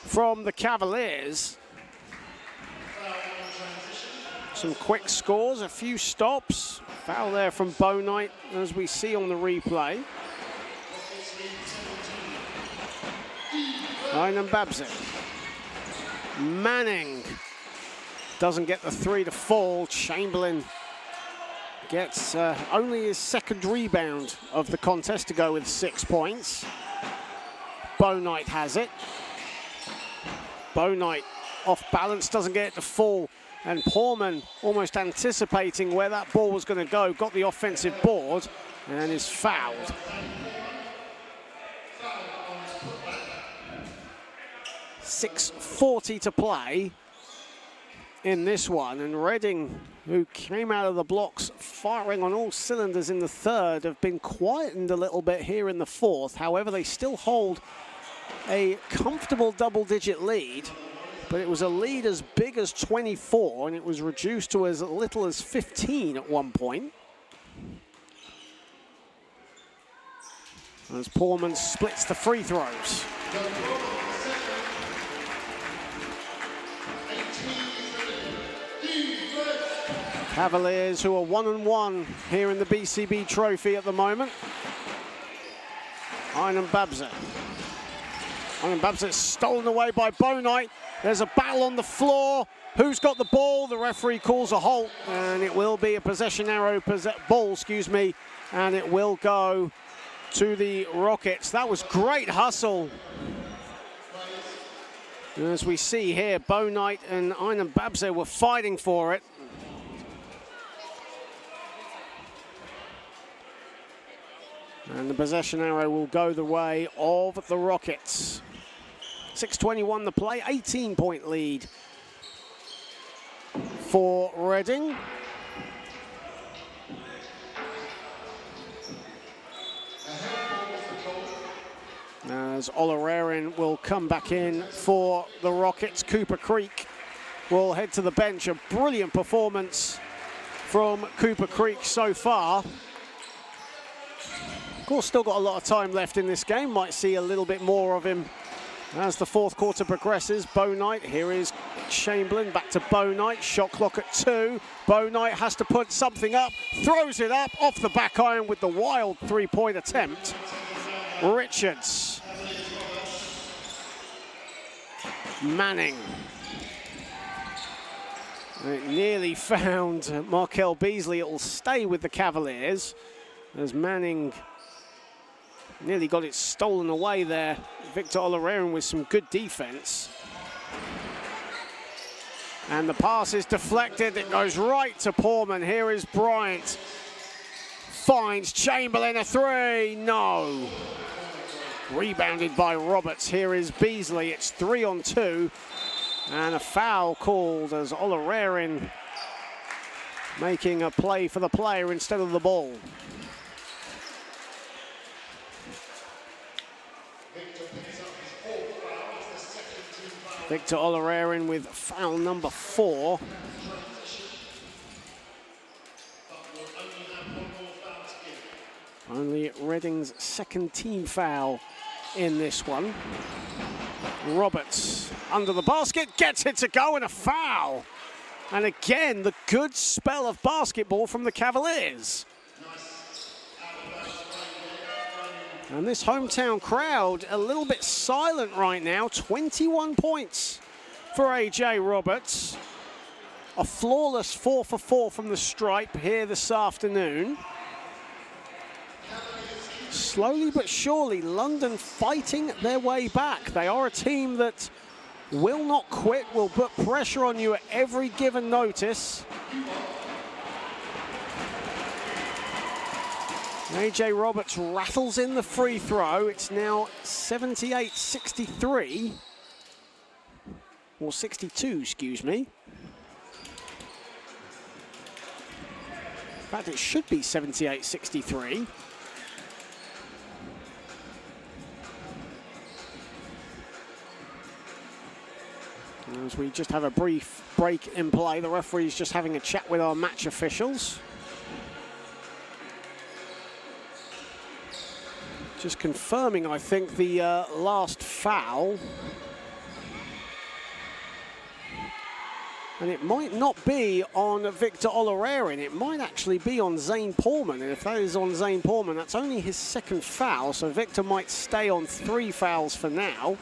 from the Cavaliers. Some quick scores, a few stops. Foul there from Bouknight, as we see on the replay. Einam Babze. Manning doesn't get the 3 to fall. Chamberlain gets only his second rebound of the contest to go with 6 points. Bouknight has it. Bouknight off balance, doesn't get it to fall. And Poorman, almost anticipating where that ball was going to go, got the offensive board and is fouled. .6:40 to play in this one, and Reading, who came out of the blocks firing on all cylinders in the third, have been quietened a little bit here in the fourth. However, they still hold a comfortable double-digit lead, but it was a lead as big as 24, and it was reduced to as little as 15 at one point. As Poorman splits the free throws. Cavaliers, who are 1-1 here in the BCB Trophy at the moment. Einam Babze. Einam Babze is stolen away by Bouknight. There's a battle on the floor. Who's got the ball? The referee calls a halt, and it will be a possession arrow ball, and it will go to the Rockets. That was great hustle. And as we see here, Bouknight and Einam Babze were fighting for it. And the possession arrow will go the way of the Rockets. 6:21 to play, 18-point lead for Reading. As Olarerin will come back in for the Rockets. Cooper Creek will head to the bench. A brilliant performance from Cooper Creek so far. Of course, still got a lot of time left in this game. Might see a little bit more of him as the fourth quarter progresses. Bouknight, here is Chamberlain, back to Bouknight. Shot clock at 2. Bouknight has to put something up, throws it up, off the back iron with the wild three-point attempt. Richards. Manning. It nearly found Markel Beasley. It will stay with the Cavaliers as Manning nearly got it stolen away there. Victor Olarerin with some good defense. And the pass is deflected. It goes right to Poorman. Here is Bryant. Finds Chamberlain, a 3. No. Rebounded by Roberts. Here is Beasley. It's 3-on-2. And a foul called as Olarerin making a play for the player instead of the ball. Victor Olarerin with foul number 4. Only Reading's second team foul in this one. Roberts under the basket, gets it to go, and a foul. And again, the good spell of basketball from the Cavaliers. And this hometown crowd a little bit silent right now. 21 points for A.J. Roberts. A flawless 4 for 4 from the stripe here this afternoon. Slowly but surely, London fighting their way back. They are a team that will not quit, will put pressure on you at every given notice. A.J. Roberts rattles in the free throw. It's now 78-63. Or 62, excuse me. In fact, it should be 78-63. As we just have a brief break in play, the referee's just having a chat with our match officials. Just confirming, I think, the last foul. And it might not be on Victor Olorerin. It might actually be on Zane Porman. And if that is on Zane Porman, that's only his second foul. So Victor might stay on 3 fouls for now.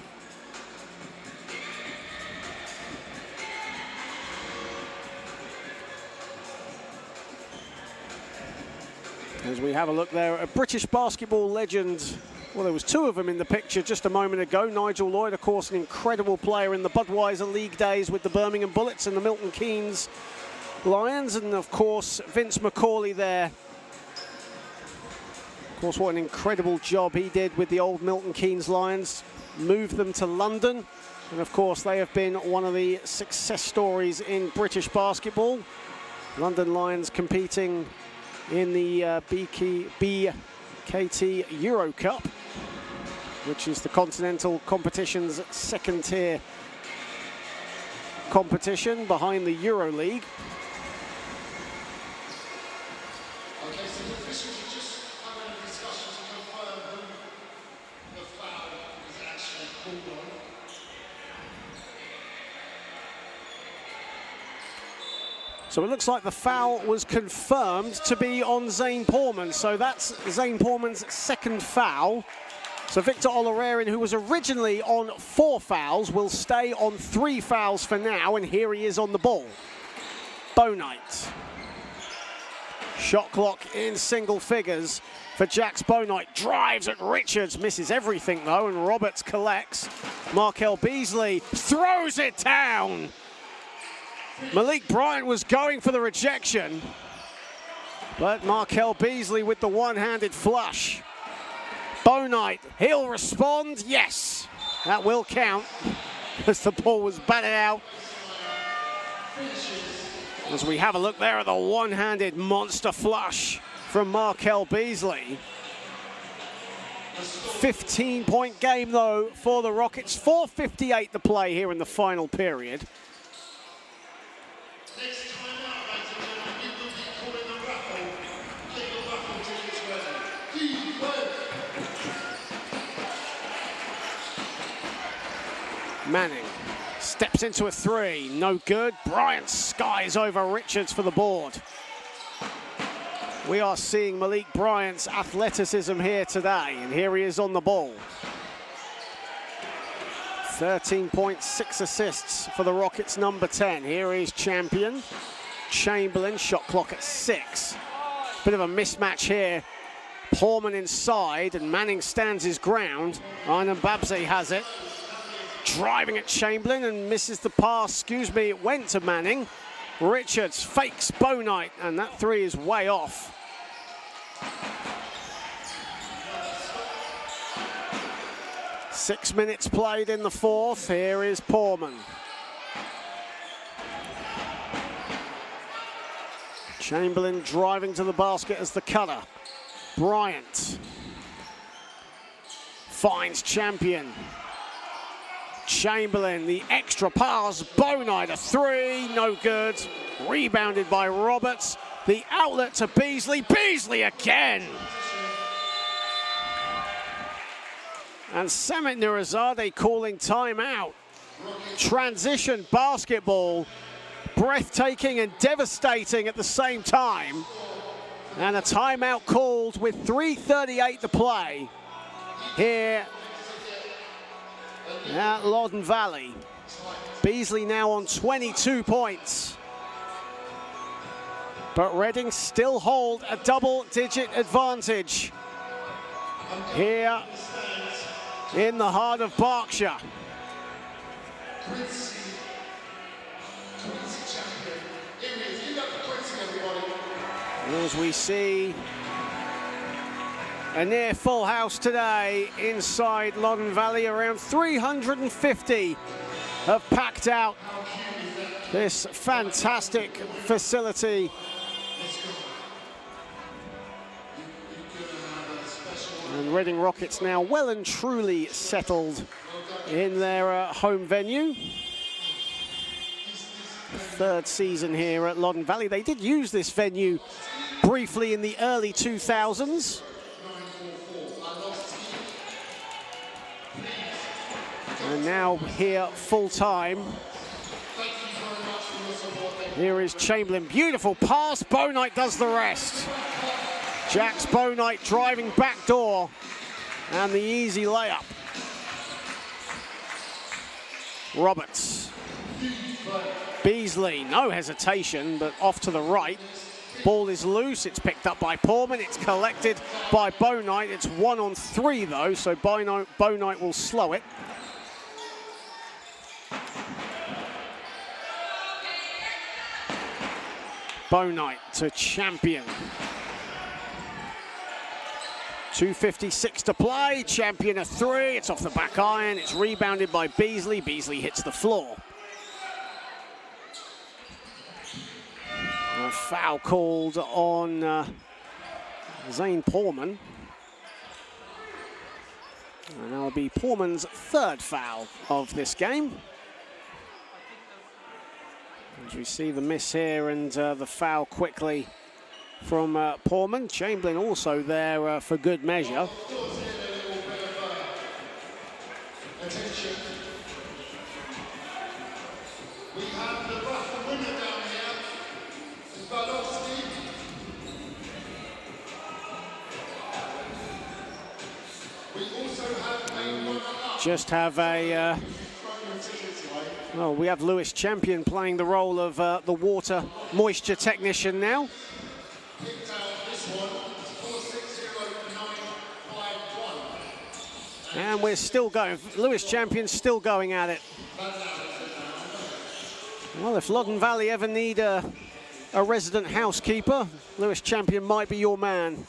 As we have a look there, a British basketball legend. Well, there was 2 of them in the picture just a moment ago. Nigel Lloyd, of course, an incredible player in the Budweiser League days with the Birmingham Bullets and the Milton Keynes Lions. And, of course, Vince McCauley there. Of course, what an incredible job he did with the old Milton Keynes Lions. Moved them to London. And, of course, they have been one of the success stories in British basketball. London Lions competing in the BKT Euro Cup, which is the continental competition's 2nd-tier competition behind the Euro League. Okay, so the officials are just having a discussion to confirm who the foul is actually called on. So it looks like the foul was confirmed to be on Zane Porman. So that's Zane Porman's 2nd foul. So Victor Olorerin, who was originally on 4 fouls, will stay on 3 fouls for now. And here he is on the ball. Bouknight. Shot clock in single figures for Jax Bouknight. Drives at Richards, misses everything though, and Roberts collects. Markel Beasley throws it down. Malik Bryant was going for the rejection, but Markel Beasley with the one-handed flush. Bouknight, he'll respond, yes. That will count as the ball was batted out. As we have a look there at the one-handed monster flush from Markel Beasley. 15-point game, though, for the Rockets. 4:58 to play here in the final period. Next time out, ladies and gentlemen, we will be calling the raffle. Get your raffle tickets ready. Manning steps into a 3, no good. Bryant skies over Richards for the board. We are seeing Malik Bryant's athleticism here today, and here he is on the ball. 13.6 assists for the Rockets, number 10. Here is Champion. Chamberlain, shot clock at 6. Bit of a mismatch here. Porman inside, and Manning stands his ground. Ryan Babsey has it. Driving at Chamberlain and misses the pass. It went to Manning. Richards fakes Bouknight, and that 3 is way off. Six minutes played in the 4th. Here is Porman. Chamberlain driving to the basket as the cutter. Bryant finds Champion. Chamberlain, the extra pass. Bouknight, a 3, no good. Rebounded by Roberts. The outlet to Beasley. Beasley again. And Samit Nurizadeh calling timeout. Transition basketball, breathtaking and devastating at the same time. And a timeout called with 3:38 to play here at Loddon Valley. Beasley now on 22 points. But Reading still hold a double-digit advantage here in the heart of Berkshire. As we see a near full house today inside Loddon Valley, around 350 have packed out this fantastic facility. And Reading Rockets now well and truly settled in their home venue. Third season here at Loddon Valley. They did use this venue briefly in the early 2000s. And now here full time. Here is Chamberlain. Beautiful pass. Bownight does the rest. Jax Bownight driving back door. And the easy layup. Roberts. Beasley, no hesitation, but off to the right. Ball is loose, it's picked up by Portman, it's collected by Bownight. It's 1-on-3 though, so Bownight will slow it. Bownight to Champion. 2:56 to play, Champion a three, it's off the back iron, it's rebounded by Beasley. Beasley hits the floor. A foul called on Zane Portman. And that'll be Portman's third foul of this game. As we see the miss here and the foul quickly from Portman. Chamberlain also there for good measure. Attention. We have the rough winner down here. Zbalowski. We also have a runner-up. Just have a... well, we have Lewis Champion playing the role of the water moisture technician now. Picked out this one, 460-951. And we're still going. Lewis Champion still going at it. Well, if Loddon Valley ever need a resident housekeeper, Lewis Champion might be your man.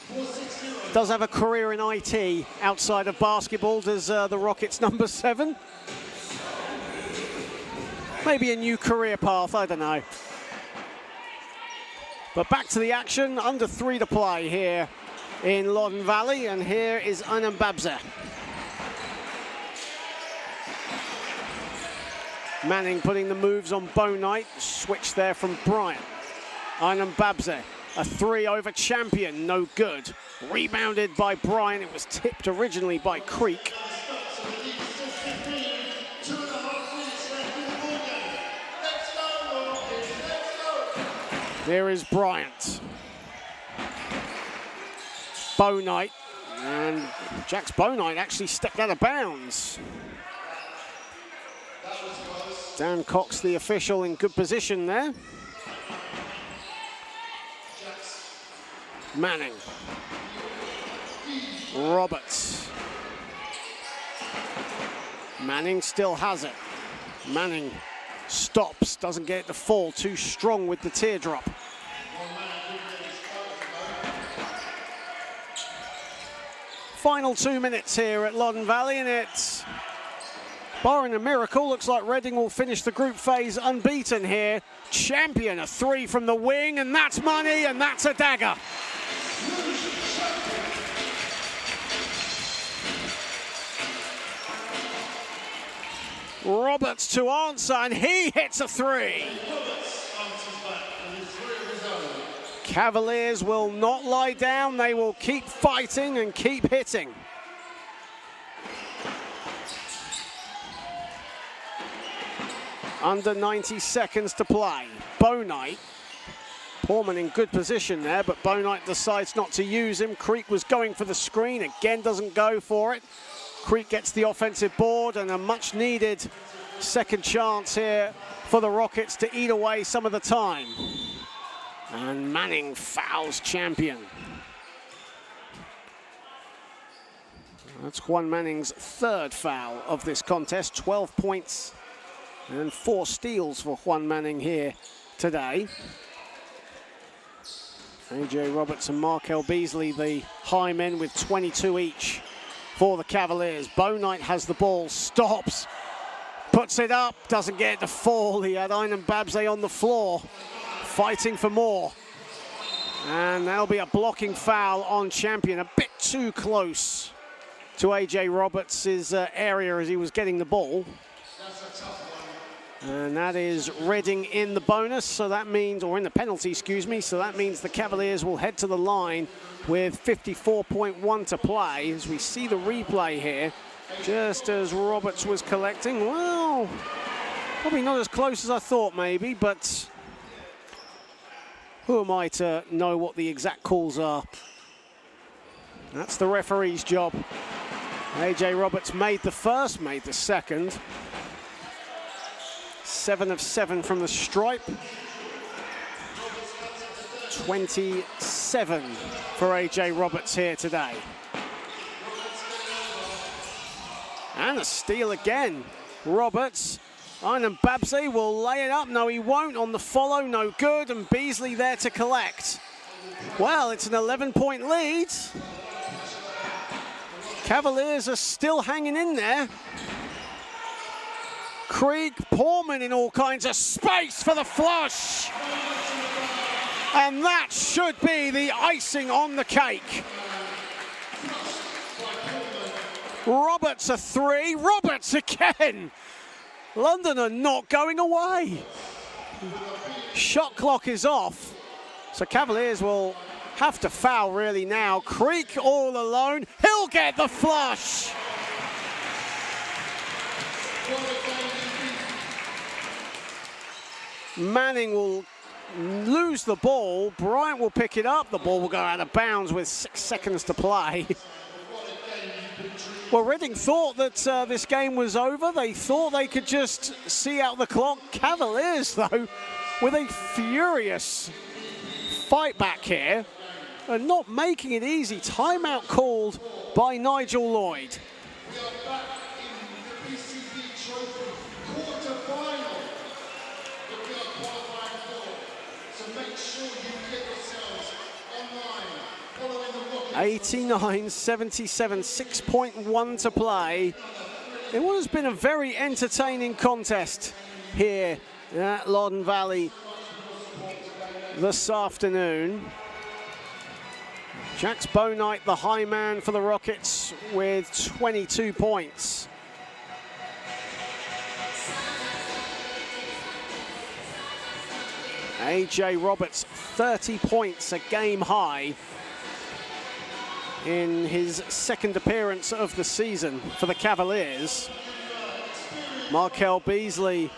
Does have a career in IT outside of basketball, does the Rockets number 7. Maybe a new career path, I don't know. But back to the action, under 3 to play here in Loddon Valley, and here is Anam Babza. Manning putting the moves on Bownight, switch there from Bryant. Anam Babza, a 3 over Champion, no good. Rebounded by Bryant, it was tipped originally by Creek. There is Bryant. Bownight, and Jax Bownight actually stepped out of bounds. Dan Cox, the official, in good position there. Manning. Roberts. Manning still has it. Manning stops, doesn't get it to fall, too strong with the teardrop. Final 2 minutes here at Loddon Valley, and it's, barring a miracle, looks like Reading will finish the group phase unbeaten here. Champion, a 3 from the wing, and that's money, and that's a dagger. Roberts to answer, and he hits a 3. Cavaliers will not lie down. They will keep fighting and keep hitting. Under 90 seconds to play. Bonite. Portman in good position there, but Bonite decides not to use him. Creek was going for the screen, again doesn't go for it. Creek gets the offensive board and a much needed second chance here for the Rockets to eat away some of the time. And Manning fouls Champion. That's Juan Manning's third foul of this contest. 12 points and 4 steals for Juan Manning here today. AJ Roberts and Markel Beasley, the high men, with 22 each for the Cavaliers. Bonite has the ball, stops, puts it up, doesn't get it to fall. He had Aynan Babsay on the floor, fighting for more. And that'll be a blocking foul on Champion, a bit too close to AJ Roberts' area as he was getting the ball. And that is Reading in the bonus, so that means, or in the penalty, excuse me, so that means the Cavaliers will head to the line with 54.1 to play. As we see the replay here, just as Roberts was collecting, well, probably not as close as I thought maybe, but who am I to know what the exact calls are? That's the referee's job. AJ Roberts made the first, made the second. 7 of 7 from the stripe. 27 for AJ Roberts here today. And a steal again. Roberts. Aynan Babsay will lay it up. No, he won't on the follow. No good. And Beasley there to collect. Well, it's an 11-point lead. Cavaliers are still hanging in there. Krieg, Portman in all kinds of space for the flush. And that should be the icing on the cake. Roberts a 3, Roberts again. London are not going away. Shot clock is off. So Cavaliers will have to foul really now. Krieg all alone, he'll get the flush. Manning will lose the ball. Bryant will pick it up. The ball will go out of bounds with 6 seconds to play. Well, Reading thought that this game was over. They thought they could just see out the clock. Cavaliers, though, with a furious fight back here and not making it easy. Timeout called by Nigel Lloyd. Trophy quarter-final that we are qualifying for. So make sure you get yourselves online following the Rockets. 89-77, 6.1 to play. In what has been a very entertaining contest here at Loddon Valley this afternoon. Jax Bonite, the high man for the Rockets, with 22 points. AJ Roberts, 30 points, a game high in his second appearance of the season for the Cavaliers. Markel Beasley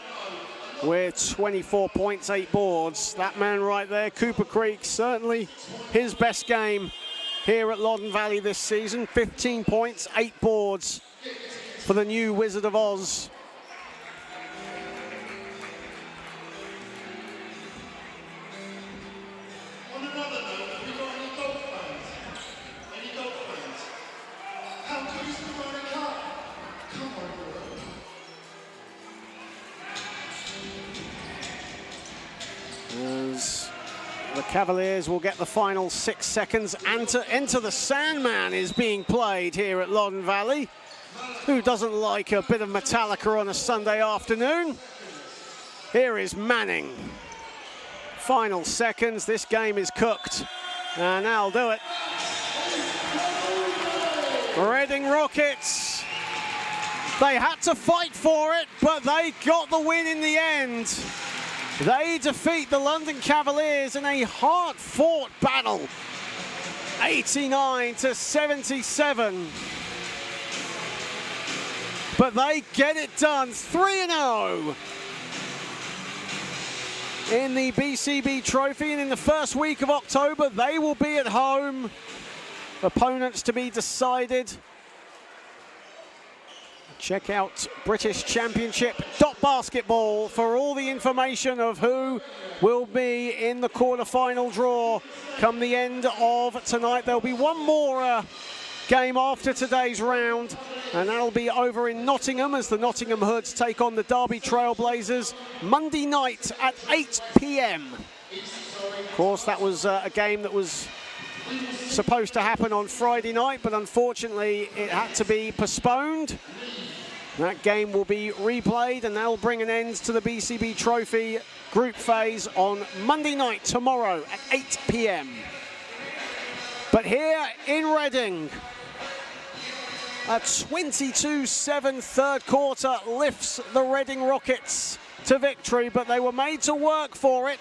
with 24 points, 8 boards. That man right there, Cooper Creek, certainly his best game here at Loddon Valley this season. 15 points, 8 boards for the new Wizard of Oz. On another note, have you got any golf fans? Any golf fans? How good is the Ryder Cup? Come on, As the Cavaliers will get the final 6 seconds, and to Enter the Sandman is being played here at Loddon Valley. Who doesn't like a bit of Metallica on a Sunday afternoon? Here is Manning. Final seconds, this game is cooked. And that'll do it. Reading Rockets. They had to fight for it, but they got the win in the end. They defeat the London Cavaliers in a hard-fought battle, 89-77. But they get it done, 3-0 in the BCB Trophy, and in the first week of October, they will be at home. Opponents to be decided. Check out BritishChampionship.basketball for all the information of who will be in the quarterfinal draw come the end of tonight. There'll be one more game after today's round, and that'll be over in Nottingham as the Nottingham Hoods take on the Derby Trailblazers Monday night at 8 p.m. Of course, that was a game that was supposed to happen on Friday night, but unfortunately it had to be postponed. That game will be replayed, and that'll bring an end to the BCB Trophy group phase on Monday night, tomorrow at 8 p.m. But here in Reading, a 22-7 third quarter lifts the Reading Rockets to victory, but they were made to work for it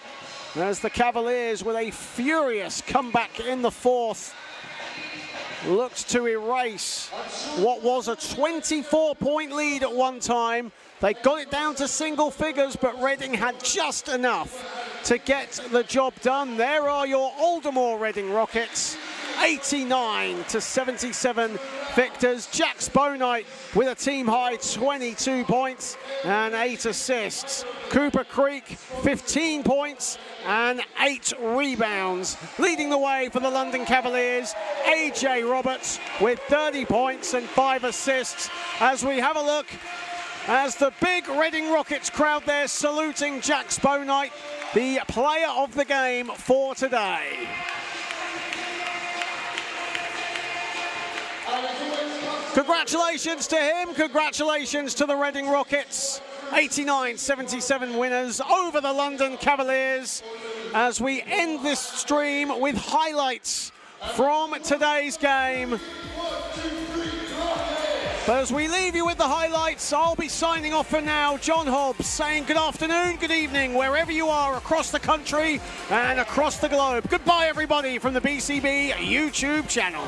as the Cavaliers, with a furious comeback in the fourth, looked to erase what was a 24-point lead at one time. They got it down to single figures, but Reading had just enough to get the job done. There are your Aldermore Reading Rockets, 89-77 victors. Jack Sponite with a team-high 22 points and 8 assists. Cooper Creek, 15 points and 8 rebounds. Leading the way for the London Cavaliers, AJ Roberts with 30 points and 5 assists. As we have a look, as the big Reading Rockets crowd there saluting Jack Sponite, the player of the game for today. Congratulations to him, congratulations to the Reading Rockets. 89-77 winners over the London Cavaliers, as we end this stream with highlights from today's game. But as we leave you with the highlights, I'll be signing off for now. John Hobbs saying good afternoon, good evening, wherever you are across the country and across the globe. Goodbye, everybody, from the BCB YouTube channel.